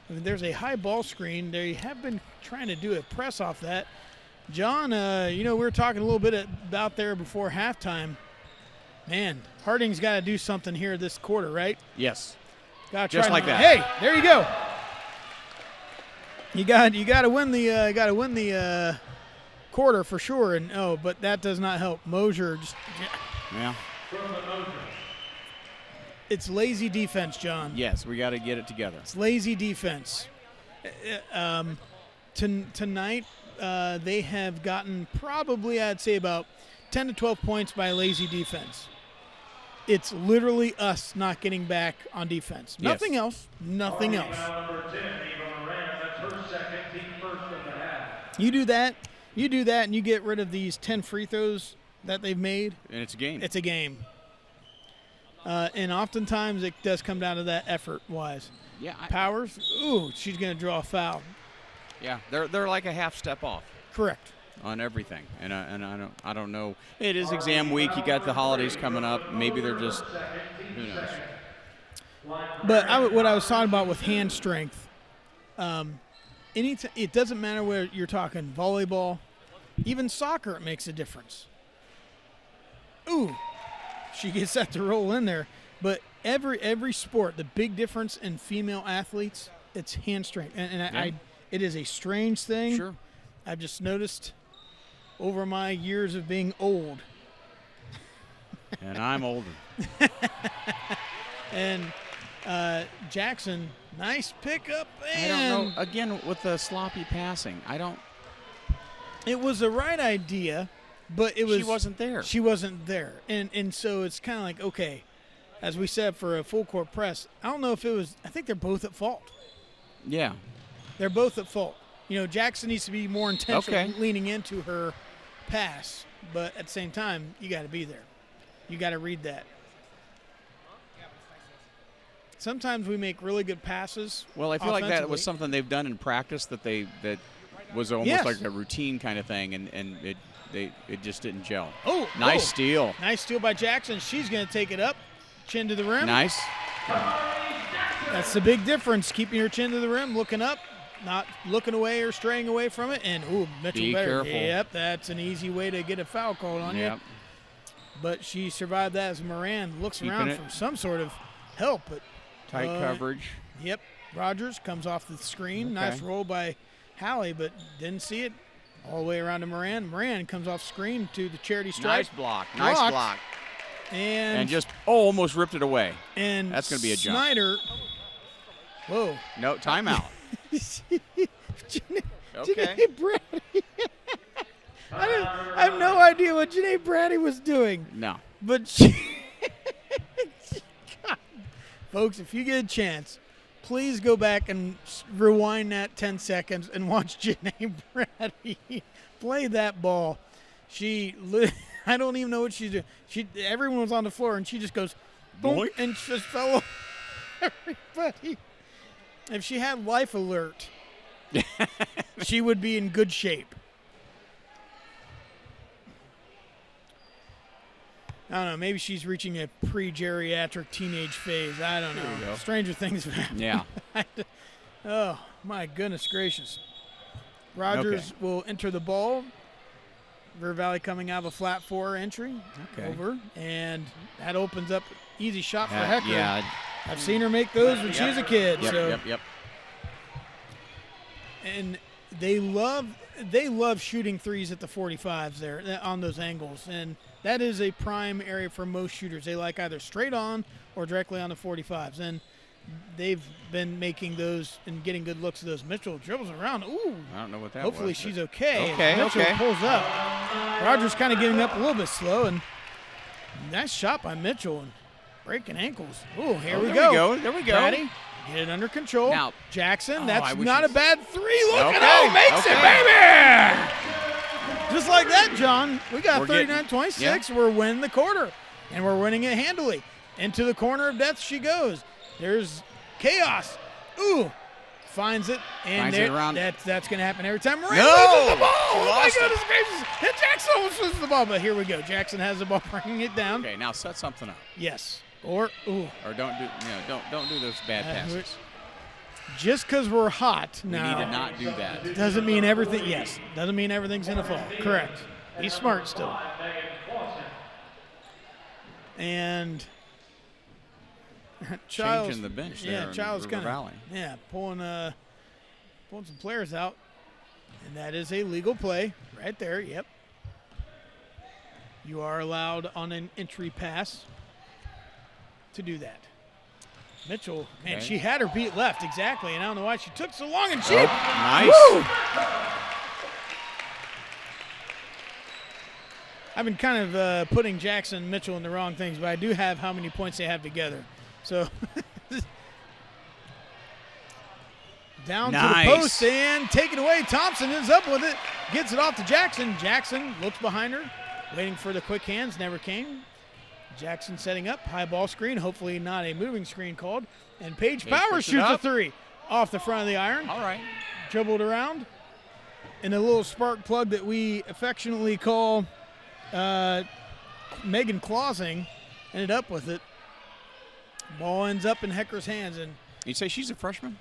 there's a high ball screen. They have been trying to do a press off that. John, we were talking a little bit about there before halftime. Man, Harding's got to do something here this quarter, right? Yes. Gotta Just try like that. Hey, there you go. You got to win the quarter for sure, but that does not help. Mosier just Yeah. it's lazy defense, John. Yes, we got to get it together. It's lazy defense. Tonight, they have gotten probably, I'd say, about 10 to 12 points by lazy defense. It's literally us not getting back on defense. Yes. Nothing else. Nothing else. You do that, and you get rid of these 10 free throws that they've made. And it's a game. It's a game. And oftentimes it does come down to that effort-wise. Yeah. Powers, she's going to draw a foul. Yeah, they're like a half step off Correct. on everything, and I don't know. It is exam week. You got the holidays coming up. Maybe they're just, who knows. But what I was talking about with hand strength, it doesn't matter where you're talking volleyball, even soccer, it makes a difference. Ooh, she gets that to roll in there. But every sport, the big difference in female athletes, it's hand strength, and it is a strange thing. Sure. I've just noticed over my years of being old. And I'm older. And Jackson, nice pickup. I don't know. Again, with the sloppy passing, It was the right idea, but she wasn't there. She wasn't there, and so it's kind of like, okay, as we said for a full court press. I don't know if it was. I think they're both at fault. Yeah. They're both at fault. Jackson needs to be more intentional leaning into her pass, but at the same time, you got to be there. You got to read that. Sometimes we make really good passes. Well, I feel like that was something they've done in practice that was almost like a routine kind of thing, and it just didn't gel. Nice steal. Nice steal by Jackson. She's going to take it up, chin to the rim. Nice. That's the big difference, keeping your chin to the rim, looking up, not looking away or straying away from it. And, Mitchell Be better. careful. Yep, that's an easy way to get a foul called on you. But she survived that as Moran looks around for some sort of help. But Tight coverage. Yep. Rogers comes off the screen. Okay. Nice roll by Hallie, but didn't see it. All the way around to Moran. Moran comes off screen to the charity stripe. Nice block. Nice block. And just almost ripped it away. And that's going to be a jump. Snyder. Whoa. No, timeout. Janae Brady. I have no idea what Janae Brady was doing. No. But God. Folks, if you get a chance, please go back and rewind that 10 seconds and watch Janae Brady play that ball. I don't even know what she's doing. Everyone was on the floor, and she just goes, boom, and just fell over everybody. If she had Life Alert, she would be in good shape. I don't know. Maybe she's reaching a pre-geriatric teenage phase. I don't know. Stranger things have happened. Yeah. Oh, my goodness gracious. Rogers will enter the ball. River Valley coming out of a flat 4 entry. Over. And that opens up easy shot for Hecker. Yeah. I've seen her make those when she was a kid. Yep. And they love shooting threes at the 45s there on those angles. And that is a prime area for most shooters. They like either straight on or directly on the 45s. And they've been making those and getting good looks at those. Mitchell dribbles around. Ooh. I don't know what that Hopefully was. she's okay. Okay. Mitchell pulls up. Rogers kind of getting up a little bit slow, and nice shot by Mitchell and breaking ankles. Ooh, here we go. There we go. Patty, get it under control. Now, Jackson, I that's wish not it a bad three. Look at Okay, how makes it, baby! Just like that, John. We got We're getting- 39-26. We're winning the quarter, and we're winning it handily. Into the corner of death she goes. There's chaos. Ooh. Finds it, and Finds it around. that's going to happen every time. Marion No! loses the ball. She Oh, my lost it. goodness gracious. And Jackson almost loses the ball, but here we go. Jackson has the ball, bringing it down. Okay, now set something up. Yes. Or Don't do those bad passes. just because we're hot We now need to not do that. doesn't mean everything. Yes, doesn't mean everything's going to fall. Correct. He's smart still. And Childs, Changing the bench there. yeah, in Childs River kind Valley. of pulling some players out, and that is a legal play right there. Yep. You are allowed on an entry pass to do that. Mitchell, man, Okay. she had her beat left exactly, and I don't know why she took so long and cheap. Oh, nice. Woo! I've been kind of putting Jackson and Mitchell in the wrong things, but I do have how many points they have together. So down to the Nice. post and taken away. Thompson ends up with it, gets it off to Jackson. Jackson looks behind her, waiting for the quick hands, never came. Jackson setting up, high ball screen, hopefully not a moving screen called. And Paige Powers puts it shoots a up. three off the front of the iron. All right. Dribbled around. And a little spark plug that we affectionately call Megan Clausing ended up with it. Ball ends up in Hecker's hands. And You say she's a freshman?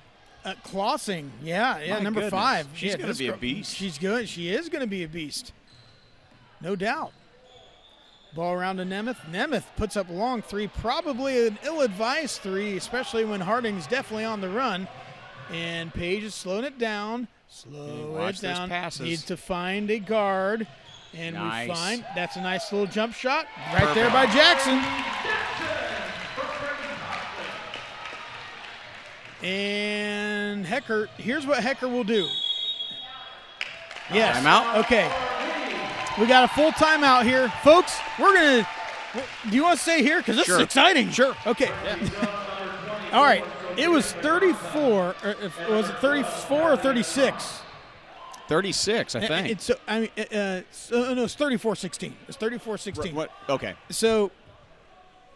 Clausing, yeah, My number goodness. 5. She's Yeah, gonna this be a girl- beast. She's good. She is going to be a beast. No doubt. Ball around to Nemeth. Nemeth puts up a long three, probably an ill-advised three, especially when Harding's definitely on the run. And Paige is slowing it down. Slow Watch it those down. passes. Needs to find a guard. And Nice. we find that's a nice little jump shot right there by Jackson. And Hecker, here's what Hecker will do. Yes. Timeout? Okay. We got a full timeout here. Folks, we're going to – do you want to stay here? Because this is Sure. exciting. Sure. Okay. All right. It was 34 – or was it 34 or 36? 36, I think. It's, no, it's 34-16. It's 34-16. What? Okay. So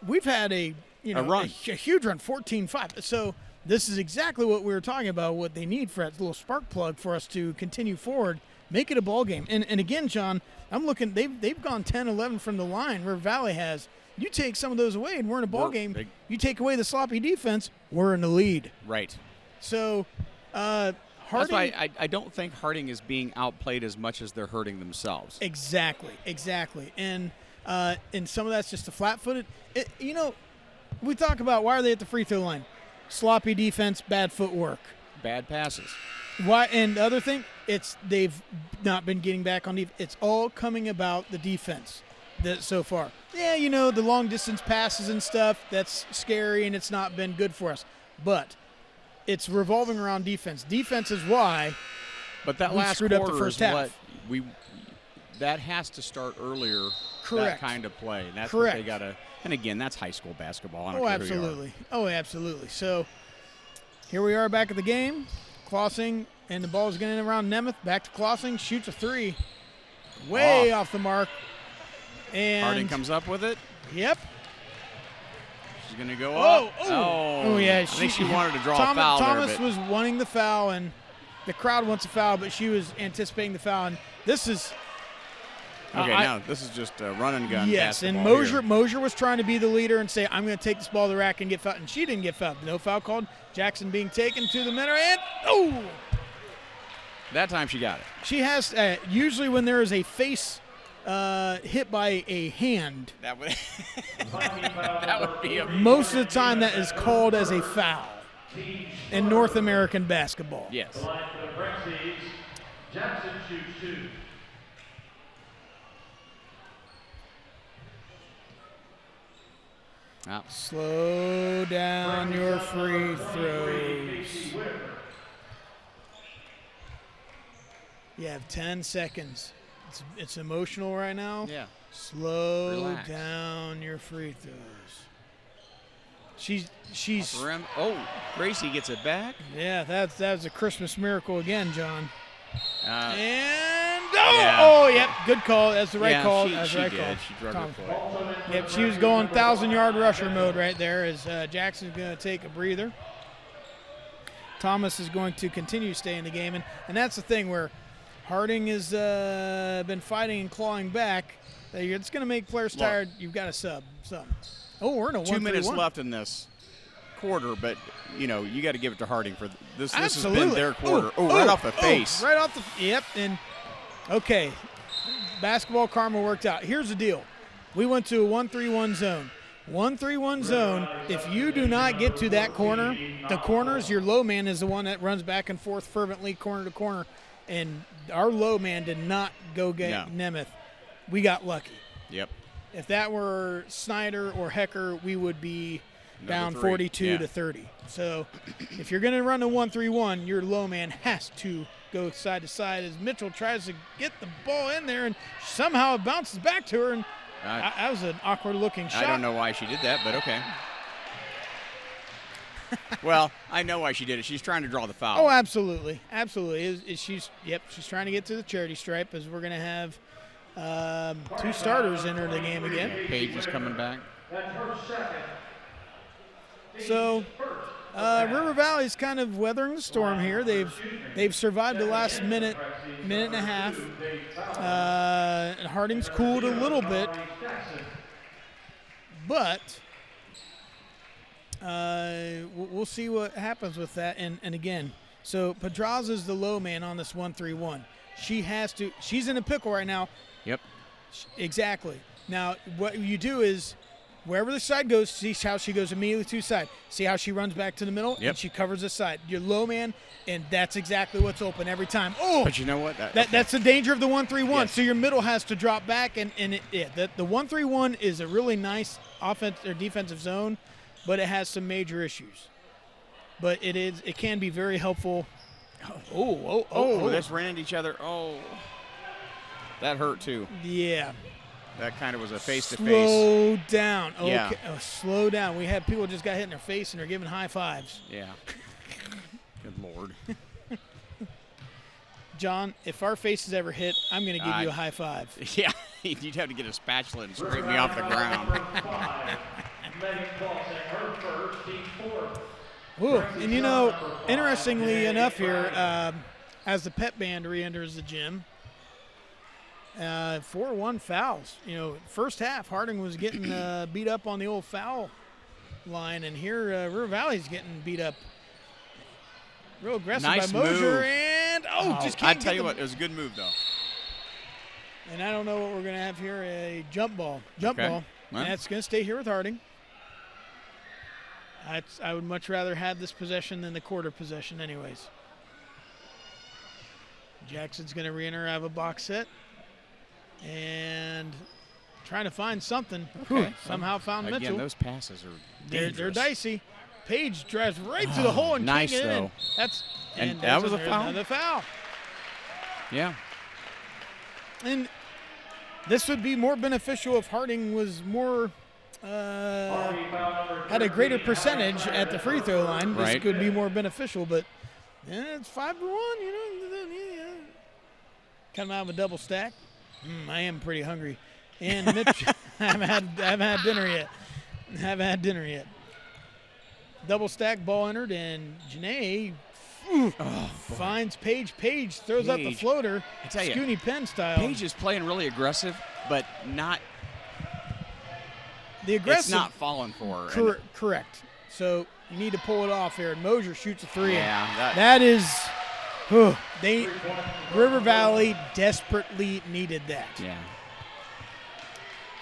we've had a run. a huge run, 14-5. So this is exactly what we were talking about, what they need for that little spark plug for us to continue forward, make it a ball game. And again, John, I'm looking, they've gone 10-11 from the line, River Valley has. You take some of those away and we're in a ball game. big. You take away the sloppy defense, we're in the lead. Right. So Harding. That's why I don't think Harding is being outplayed as much as they're hurting themselves. Exactly. And some of that's just a flat-footed. We talk about why are they at the free throw line? Sloppy defense, bad footwork. Bad passes. Why? And the other thing, they've not been getting back on defense. It's all coming about the defense so far. Yeah, the long distance passes and stuff, that's scary and it's not been good for us. But it's revolving around defense. Defense is why. But that We last screwed up quarter the first is half. what that has to start earlier. Correct. That kind of play. And that's Correct. what they got to. And again, that's high school basketball. I don't Oh, care who you are. absolutely. Oh, absolutely. So here we are back at the game. Clausing, and the ball is getting around Nemeth. Back to Clausing, shoots a three. Way off the mark. And Harding comes up with it. Yep. She's going to go Oh, up. oh, yeah. I think she wanted to draw a foul Thomas there. But was wanting the foul, and the crowd wants a foul, but she was anticipating the foul. And this is okay, now this is just a run and gun yes, and basketball here. Mosier was trying to be the leader and say, I'm going to take this ball to the rack and get fouled. And she didn't get fouled. No foul called. Jackson being taken to the middle, and That time she got it. she has usually when there is a face hit by a hand, That would that would be a most of the time that is called as a foul in North American basketball. yes. Line for the Frenchies. Jackson shoots two. Oh, Slow down your free throws. You have 10 seconds. It's emotional right now. Yeah. Slow Relax. down your free throws. She's Rim. Oh, Gracie gets it back. yeah. That's a Christmas miracle again, John. And yeah. yep, good call. That's the right yeah, call. She, That's she the right did. call. She drug Tom. her foot. Yep, she was going 1,000-yard rusher mode right there as Jackson's going to take a breather. Thomas is going to continue to stay in the game, and that's the thing where Harding has been fighting and clawing back. It's going to make players tired. You've got to sub. Oh, we're in a 1-3-1. 2 minutes left in this quarter, but you got to give it to Harding for this. This has Absolutely. been their quarter. Right off the face. Right off the yep. And okay, basketball karma worked out. Here's the deal: we went to a 1-3-1 zone. 1-3-1 zone. If you do not get to that corner, the corners, your low man is the one that runs back and forth fervently, corner to corner, and our low man did not go get Nemeth. We got lucky. Yep. If that were Snyder or Hecker, we would be down 3. 42 to 30. So if you're going to run a 1-3-1, your low man has to go side to side as Mitchell tries to get the ball in there, and somehow it bounces back to her. And that was an awkward-looking shot. I don't know why she did that, but okay. Well, I know why she did it. She's trying to draw the foul. Oh, absolutely. Absolutely. She's trying to get to the charity stripe as we're going to have two starters enter the game again. Paige is coming back. So River Valley's kind of weathering the storm here. They've survived the last minute and a half. And Harding's cooled a little bit, but we'll see what happens with that. And again, so Pedraza's the low man on this 1-3-1. She's in a pickle right now. Yep. Exactly. Now, what you do is wherever the side goes, see how she goes immediately to the side. See how she runs back to the middle, and she covers the side. Your low man, and that's exactly what's open every time. Oh, but you know what? That's the danger of the 1-3-1. Yes. So your middle has to drop back, and the 1-3-1 is a really nice offense or defensive zone, but it has some major issues. But it can be very helpful. Oh, that's ran into each other. Oh, that hurt too. Yeah. That kind of was a face-to-face. Slow down. Okay. Yeah. Oh, slow down. We had people just got hit in their face and they're giving high fives. Yeah. Good Lord. John, if our face is ever hit, I'm going to give you a high five. Yeah. You'd have to get a spatula and scrape me off the ground. Ooh, and interestingly enough here, as the pep band re-enters the gym, 4-1 fouls. First half, Harding was getting beat up on the old foul line, and here River Valley's getting beat up. Real aggressive Nice by Mosier, move. and just can't I tell get you what, it was a good move though. And I don't know what we're going to have here, a jump ball. Well, and that's going to stay here with Harding. I would much rather have this possession than the quarter possession anyways. Jackson's going to re-enter out of a box set. And trying to find something. Okay. Somehow found Again, Mitchell. those passes are dangerous. They're dicey. Page drives right to the hole and nice can't get though. in. And that was a foul? Another foul. Yeah. And this would be more beneficial if Harding was more had a greater percentage at the free throw line. This could be more beneficial, but it's 5-1. Coming out of a double stack. I am pretty hungry, and Mitch, I haven't had dinner yet. Double stack, ball entered, and Janae finds Paige. Paige throws out the floater, Scooney Penn style. Paige is playing really aggressive, but not. The aggressive. It's not falling for her. Correct. So you need to pull it off here. And Mosier shoots a three. Yeah, that is. River Valley desperately needed that. Yeah.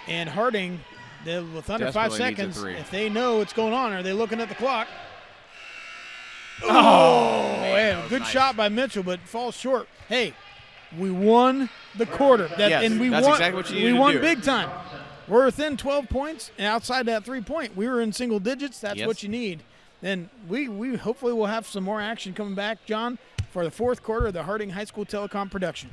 And Harding, with under 5 seconds, needs a if they know what's going on, are they looking at the clock? Man, good nice shot by Mitchell, but falls short. Hey, we won the quarter. That's exactly what you needed We won to do. big time. We're within 12 points, and outside that 3-point, we were in single digits. That's what you need. And we hopefully will have some more action coming back, John, for the fourth quarter of the Harding High School Telecom production.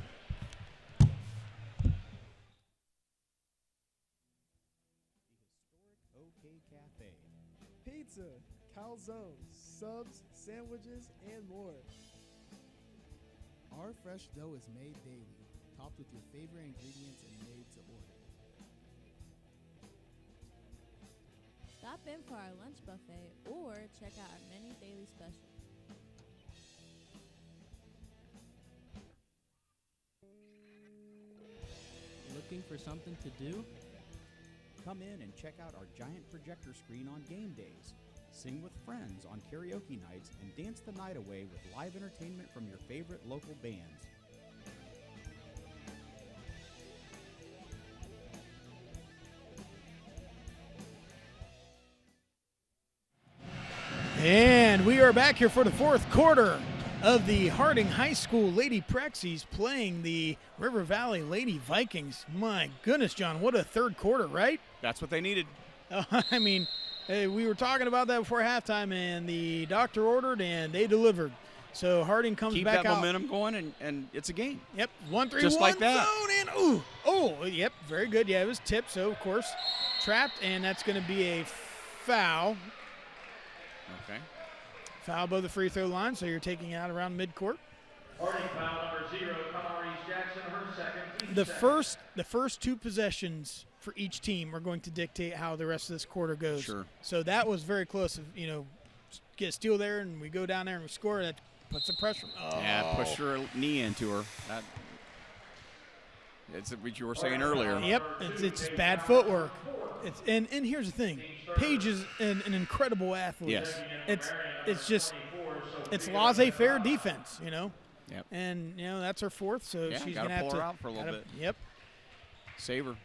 Cafe. Pizza, calzones, subs, sandwiches, and more. Our fresh dough is made daily, topped with your favorite ingredients and made to order. Stop in for our lunch buffet or check out our many daily specials. Looking for something to do? Come in and check out our giant projector screen on game days. Sing with friends on karaoke nights and dance the night away with live entertainment from your favorite local bands. And we are back here for the fourth quarter of the Harding High School Lady Prexies playing the River Valley Lady Vikings. My goodness, John, what a third quarter, right? That's what they needed. I mean, hey, we were talking about that before halftime, and the doctor ordered, and they delivered. So Harding comes Keep back that out. momentum going, and it's a game. Yep, 1-3-1 Just like that. zone, and oh, yep, very good. Yeah, it was tipped, so, of course, trapped, and that's going to be a foul. Okay. Foul above the free throw line, so you're taking it out around midcourt. Harding foul number 0, Kamari Jackson, her second. The first two possessions for each team are going to dictate how the rest of this quarter goes. Sure. So that was very close. Get a steal there, and we go down there and we score. That puts some pressure. Oh. Yeah, pushed her knee into her. It's what you were saying earlier. Yep, it's just bad footwork. And here's the thing, Paige is an incredible athlete. Yes. It's just laissez-faire defense, Yep. And that's her fourth, so Yeah, she's gotta gonna have pull to her out for a little bit. Yep. Save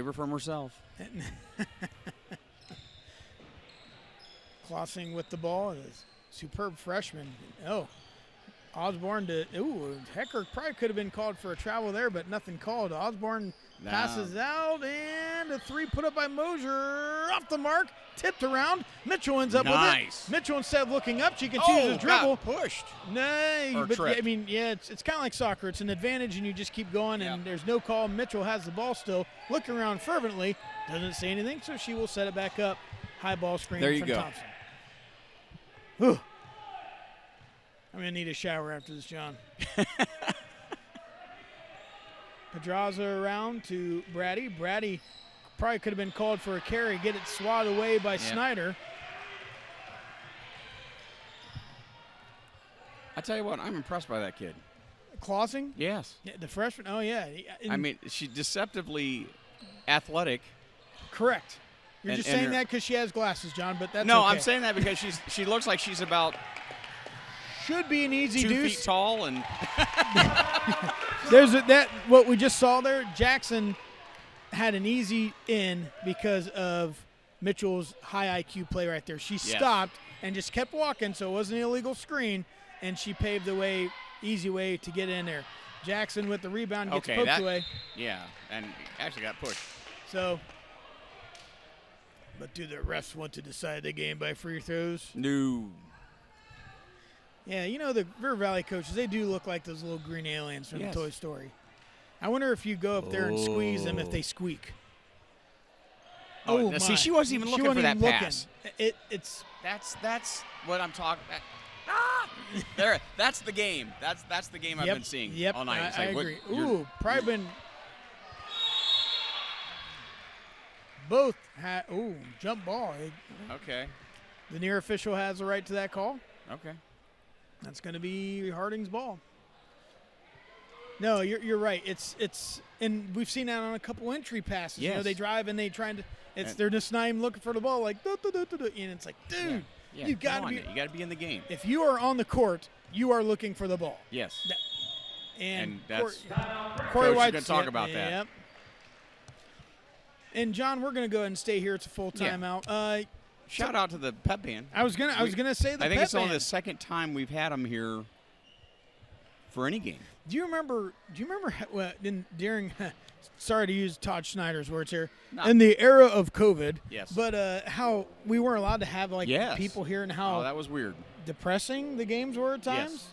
her from herself. Klossing with the ball, a superb freshman. Oh, Osborne Hecker probably could have been called for a travel there, but nothing called. Osborne passes out, and a three put up by Mosier off the mark, tipped around. Mitchell ends up with it. Mitchell, instead of looking up, she can choose a dribble. Got pushed. No, but tripped. It's kind of like soccer. It's an advantage, and you just keep going, and there's no call. Mitchell has the ball still, looking around fervently, doesn't say anything, so she will set it back up. High ball screen There you from go. Thompson. Whew. I'm going to need a shower after this, John. Pedraza around to Brady. Brady probably could have been called for a carry, get it swatted away by Snyder. I tell you what, I'm impressed by that kid. Klossing? Yes. Yeah, the freshman? Oh, yeah. I mean, she's deceptively athletic. Correct. You're And- just and saying her- that because she has glasses, John, but that's No, okay. I'm saying that because she looks like she's about Should be an easy 2 deuce. feet tall, and There's what we just saw there. Jackson had an easy in because of Mitchell's high IQ play right there. She stopped and just kept walking, so it wasn't an illegal screen, and she paved the way, easy way to get in there. Jackson with the rebound gets poked away. Yeah, and actually got pushed. So, but do the refs want to decide the game by free throws? No. Yeah, the River Valley coaches, they do look like those little green aliens from Toy Story. I wonder if you go up there and squeeze them if they squeak. Oh, my. see, she wasn't even looking for that pass. It's That's what I'm talking about. There, that's the game. That's the game I've been seeing all night. It's I like, agree. Probably been both had jump ball. Okay. The near official has the right to that call. Okay. That's going to be Harding's ball. No, you're right. It's and we've seen that on a couple entry passes. Yes. They drive and they trying to. They're just not even looking for the ball. Like and it's like, dude, you got to be. You got to be in the game. If you are on the court, you are looking for the ball. Yes. And that's Corey Coach White's going to talk about that. Yep. And John, we're going to go ahead and stay here. It's a full timeout. Shout out to the pep band. I was gonna say the I think pep it's only band. the second time we've had them here for any game. Do you remember during sorry to use Todd Schneider's words here, in the era of COVID, but how we weren't allowed to have people here and how that was weird. Depressing the games were at times?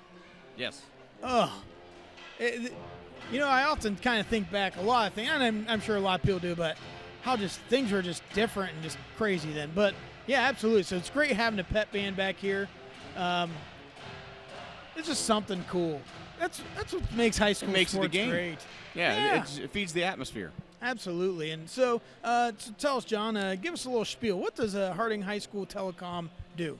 Yes. Oh. I often kind of think back a lot of things, and I'm sure a lot of people do, but how just things were just different and just crazy then. But yeah, absolutely. So it's great having a pep band back here. It's just something cool. That's what makes high school makes sports the game great. Yeah, it feeds the atmosphere. Absolutely. And so, tell us, John, give us a little spiel. What does Harding High School Telecom do?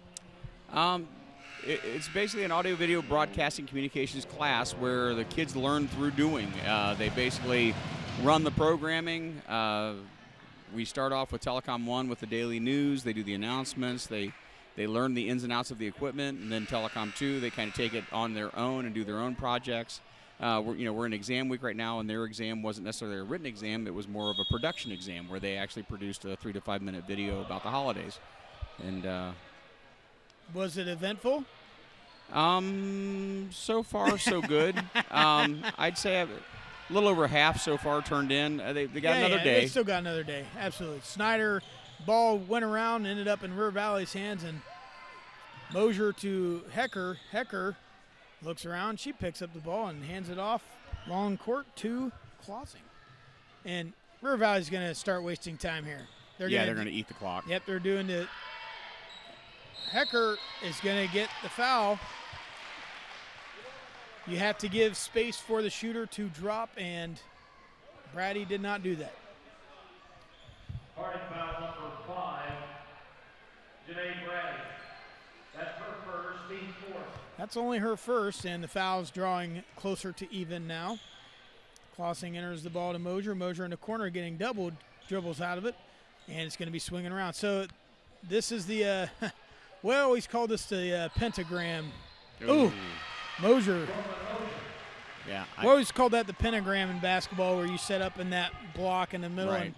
It's basically an audio-video broadcasting communications class where the kids learn through doing. They basically run the programming. We start off with Telecom 1 with the daily news. They do the announcements. They learn the ins and outs of the equipment. And then Telecom 2, they kind of take it on their own and do their own projects. We're in exam week right now, and their exam wasn't necessarily a written exam. It was more of a production exam where they actually produced a 3 to 5 minute video about the holidays. And was it eventful? So far so good. I'd say a little over half so far turned in. They got another day. They still got another day. Absolutely. Snyder ball went around, ended up in River Valley's hands, and Mosier to Hecker. Hecker looks around. She picks up the ball and hands it off long court to Clausing. And River Valley's going to start wasting time here. They're going to eat the clock. Yep, they're doing it. Hecker is going to get the foul. You have to give space for the shooter to drop, and Brady did not do that. Harding foul number 5, Janae Brady. That's her first, team fourth. That's only her first, and the foul's drawing closer to even now. Clausing enters the ball to Mosier. Mosier in the corner getting doubled, dribbles out of it, and it's going to be swinging around. So this is the, we always call this the pentagram. Ooh, Mosier. Yeah. We always called that the pentagram in basketball, where you set up in that block in the middle. Right.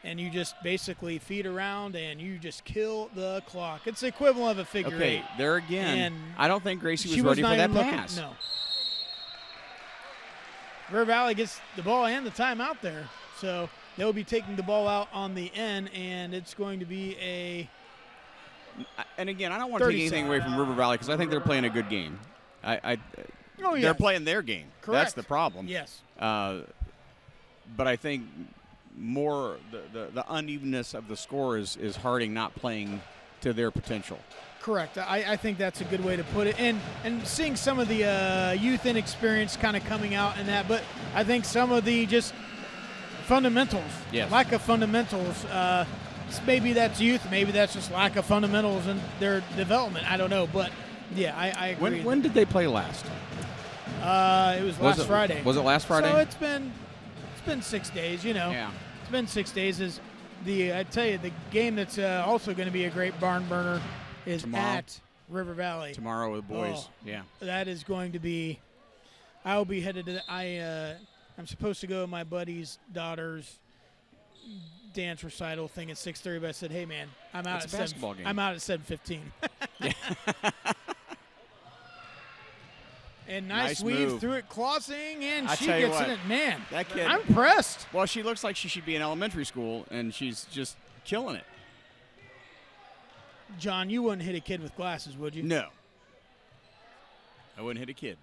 And you just basically feed around and you just kill the clock. It's the equivalent of a figure eight. Okay, there again, And I don't think Gracie was she ready not for that even looking. pass. No. River Valley gets the ball and the timeout there. So they'll be taking the ball out on the end, and it's going to be a And again, I don't want to take anything away from River Valley because I think they're playing a good game. They're playing their game. Correct. That's the problem. Yes. But I think more the unevenness of the score is Harding not playing to their potential. Correct. I think that's a good way to put it. And seeing some of the youth inexperience kind of coming out in that, but I think some of the just fundamentals, lack of fundamentals, maybe that's youth, maybe that's just lack of fundamentals in their development. I don't know, but yeah, I agree. When did they play last? It was last Friday. Was it last Friday? So it's been 6 days, you know. Yeah. It's been 6 days. I tell you, the game that's also going to be a great barn burner is tomorrow. At River Valley. Tomorrow with the boys. Yeah. That is going to be – I will be headed to I'm supposed to go to my buddy's daughter's dance recital thing at 6:30, but I said, hey, man, I'm out It's a basketball game. I'm out at 7:15. And nice weave move. through it, Clausing, and I she tell you gets what, in it. Man, that kid, I'm impressed. Well, she looks like she should be in elementary school, and she's just killing it. John, you wouldn't hit a kid with glasses, would you? No. I wouldn't hit a kid.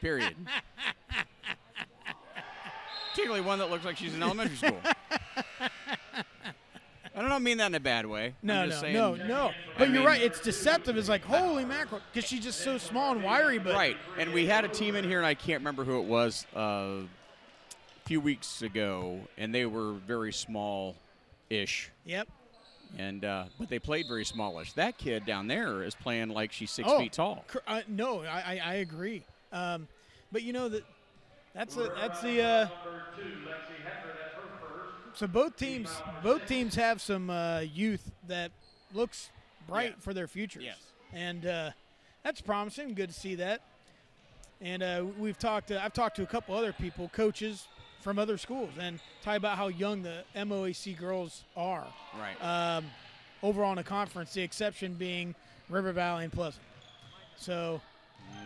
Period. Particularly one that looks like she's in elementary school. I don't mean that in a bad way. No. But you're right. It's deceptive. It's like, holy mackerel, because she's just so small and wiry. But right. And we had a team in here, and I can't remember who it was, a few weeks ago, and they were very small-ish. Yep. And but they played very smallish. That kid down there is playing like she's 6 feet tall. No, I agree. But you know that's the. So both teams have some youth that looks bright for their futures. Yes. And that's promising. Good to see that. And I've talked to a couple other people, coaches from other schools, and talk about how young the MOAC girls are. Right. Overall in the conference, the exception being River Valley and Pleasant. So.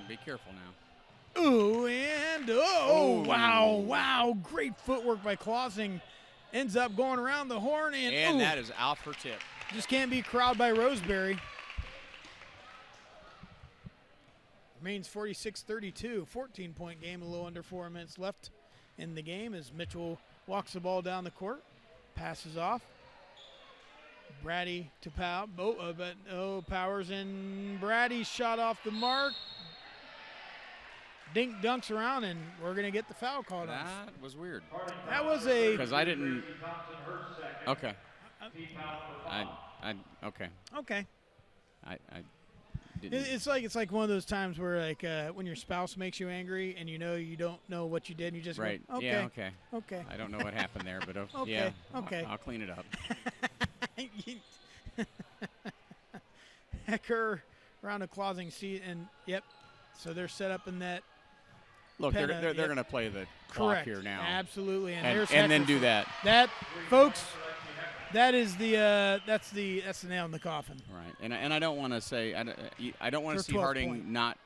Be careful now. Ooh, and wow. Great footwork by Clausing. Ends up going around the horn, and that is off her tip. Just can't be crowd by Roseberry. Remains 46-32, 14-point game, a little under 4 minutes left in the game as Mitchell walks the ball down the court, passes off. Brady to Powell, but Powers and Brady shot off the mark. Dink dunks around, and we're going to get the foul called on us. That was weird. That was a. Because I didn't. Okay. Okay. Okay. I didn't. It's like one of those times where when your spouse makes you angry and you don't know what you did, and you just right. go, okay. Yeah. Okay. Okay. I don't know what happened there, but Okay, yeah. okay. I'll clean it up. Hecker around the closing seat, and yep. So they're set up in that. Look, they're Yep. going to play the clock Correct. here now. Absolutely, And there's then Hecker. do that. That, folks, that is that's the nail in the coffin. Right. And I don't want to say I don't want to For see 12th Harding point. not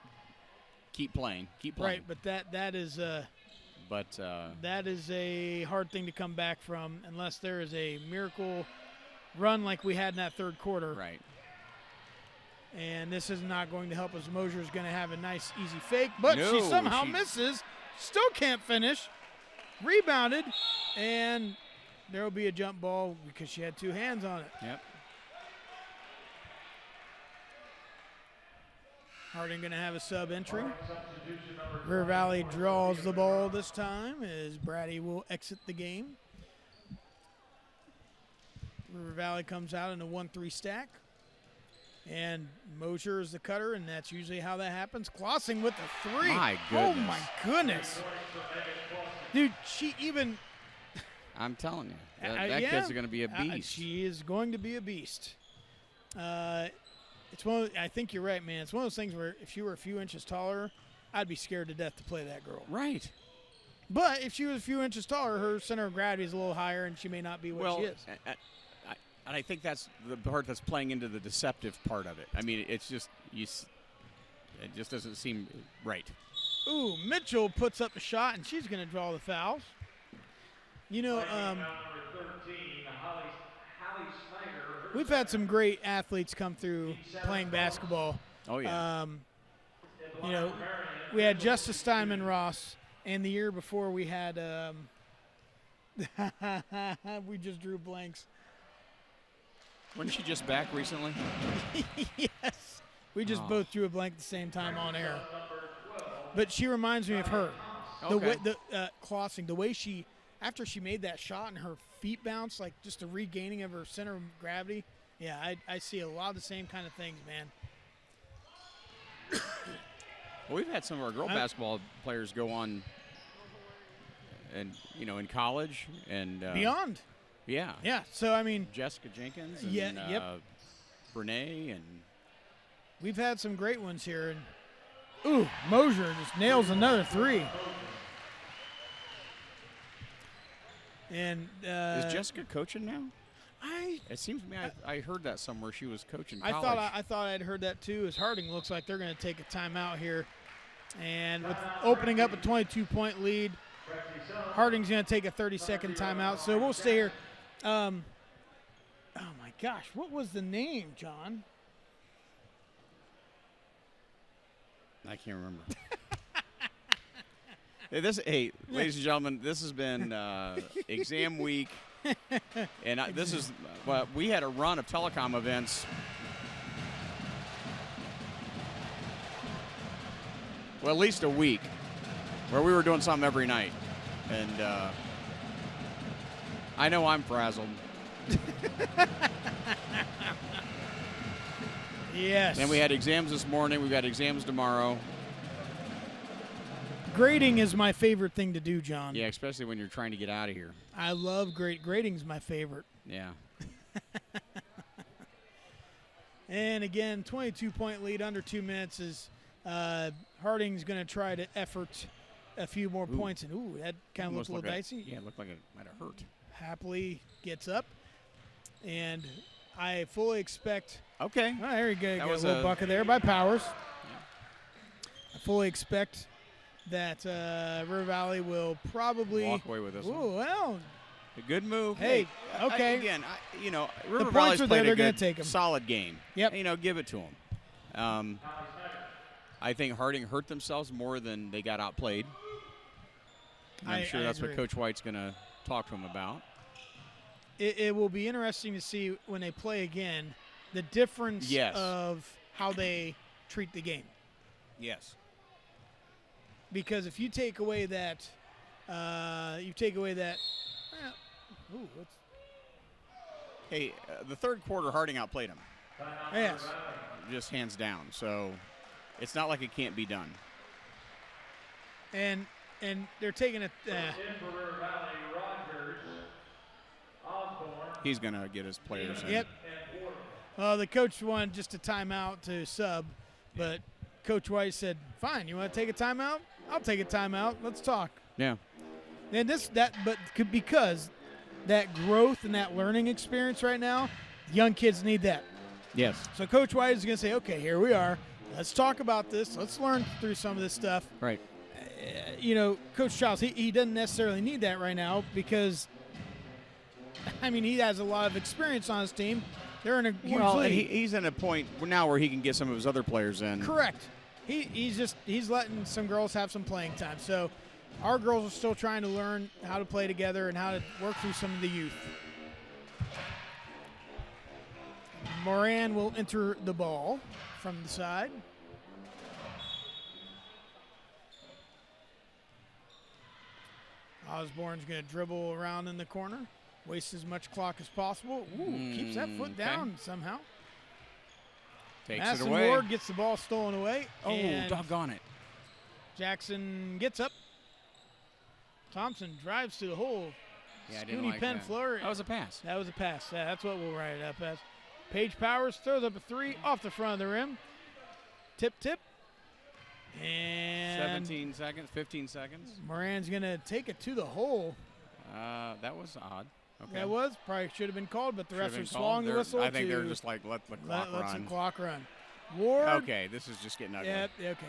keep playing. Right, but that is that is a hard thing to come back from unless there is a miracle run like we had in that third quarter. Right. And this is not going to help us. Mosier is going to have a nice, easy fake, but No, she somehow misses. Still can't finish. Rebounded, and there will be a jump ball because she had two hands on it. Yep. Harding going to have a sub entry. River Valley draws the ball this time as Brady will exit the game. River Valley comes out in a 1-3 stack. And Mosier is the cutter, and that's usually how that happens. Clausing with a three. My Oh, goodness. my goodness. Dude, she even I'm telling you. That yeah. kid's going to be a beast. She is going to be a beast. It's I think you're right, man. It's one of those things where if she were a few inches taller, I'd be scared to death to play that girl. Right. But if she was a few inches taller, her center of gravity is a little higher, and she may not be what she is. And I think that's the part that's playing into the deceptive part of it. I mean, it's just it just doesn't seem right. Ooh, Mitchell puts up the shot, and she's going to draw the fouls. We've had some great athletes come through playing basketball. Oh, yeah. We had Justice Steinman Ross, and the year before we had we just drew blanks. Wasn't she just back recently? Yes. We just both drew a blank at the same time on air. But she reminds me of her. Okay. Clausing, the way she, after she made that shot and her feet bounced, like just a regaining of her center of gravity. Yeah, I see a lot of the same kind of things, man. Well, we've had some of our girl basketball players go on, and in college and Beyond. Yeah. Yeah. So I mean, Jessica Jenkins. And, Yeah, yep. Brene and. We've had some great ones here, and ooh, Mosier just nails another three. And Is Jessica coaching now? I It seems to me I heard that somewhere she was coaching I college. thought I'd heard that too. As Harding looks like they're going to take a timeout here, and with opening up a 22-point lead, Harding's going to take a 30-second timeout. So we'll stay here. Oh my gosh, what was the name, John? I can't remember. Hey, ladies and gentlemen, this has been exam week, and we had a run of telecom events. Well, at least a week, where we were doing something every night, and I know I'm frazzled. Yes. And we had exams this morning. We've got exams tomorrow. Grading is my favorite thing to do, John. Yeah, especially when you're trying to get out of here. I love grading's my favorite. Yeah. And again, 22-point lead under 2 minutes is Harding's going to try to effort a few more points. And ooh, that kind of looked a little dicey. Yeah, it looked like it might have hurt. Happily gets up, and I fully expect. Okay. Oh, there you go. That Got was a little a- bucket there by Powers. I fully expect that River Valley will probably Walk away with this one. Ooh, well, A good move. Hey, okay. River points Valley's are there, played they're a gonna good, take 'em. solid game. Yep. Give it to them. I think Harding hurt themselves more than they got outplayed. I'm sure I that's agree. what Coach White's going to talk to him about. It will be interesting to see when they play again the difference Yes. of how they treat the game. Yes. Because if you take away that, Hey, the third quarter, Harding outplayed him, yes. just hands down. So it's not like it can't be done. And they're taking it. In for River Valley, Rogers, Osborne, He's going to get his players in. Yep. and Porter. The coach wanted just a timeout to sub, but Coach White said, "Fine, you want to take a timeout? I'll take a timeout. Let's talk." Yeah. And because that growth and that learning experience right now, young kids need that. Yes. So Coach White is going to say, "Okay, here we are. Let's talk about this. Let's learn through some of this stuff." Right. Coach Childs, he doesn't necessarily need that right now because, he has a lot of experience on his team. They're in a huge Well, and league. he's in a point now where he can get some of his other players in. Correct. He's letting some girls have some playing time. So our girls are still trying to learn how to play together and how to work through some of the youth. Moran will enter the ball from the side. Osborne's going to dribble around in the corner, waste as much clock as possible. Ooh, keeps that foot Okay. down somehow. Takes Madison it away. Ward gets the ball stolen away. Oh, and doggone it. Jackson gets up. Thompson drives to the hole. Yeah, I didn't Scooney like Penn that. Flurry. That was a pass. That was a pass. Yeah, that's what we'll write it up as. Paige Powers throws up a three off the front of the rim. Tip. And 17 seconds, 15 seconds. Moran's going to take it to the hole. That was odd. Okay. That was probably should have been called, but the Should've refs been are called. swallowing the They're- whistle. I think they're to just like, let the clock let run. some clock run. Ward. Okay, this is just getting ugly. Yep, okay.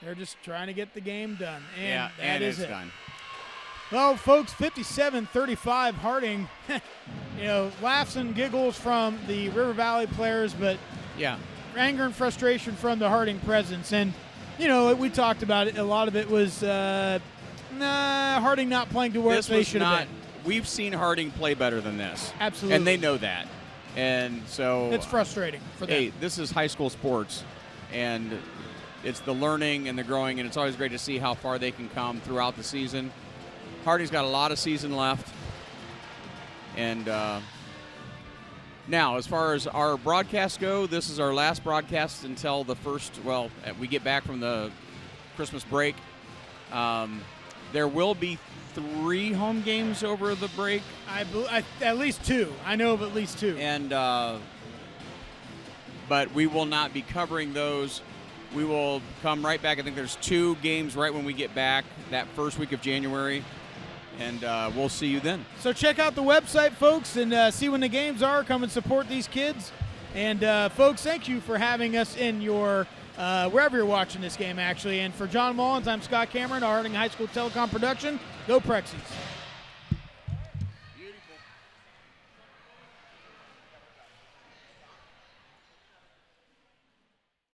They're just trying to get the game done. And Yeah, that and is it's it. done. Well, folks, 57-35 Harding. Laughs and giggles from the River Valley players, but Yeah. anger and frustration from the Harding presence. And, we talked about it. A lot of it was Harding not playing to where This they was should have not. been. We've seen Harding play better than this. Absolutely. And they know that. And so It's frustrating for them. hey, this is high school sports, and it's the learning and the growing, and it's always great to see how far they can come throughout the season. Harding's got a lot of season left. And now, as far as our broadcasts go, this is our last broadcast until we get back from the Christmas break. There will be 3 home games over the break. At least 2. I know of at least 2. And but we will not be covering those. We will come right back. I think there's 2 games right when we get back that first week of January, and we'll see you then. So check out the website, folks, and see when the games are. Come and support these kids. And, folks, thank you for having us in your wherever you're watching this game, actually. And for John Mullins, I'm Scott Cameron, Harding High School Telecom Production. Go Prexies.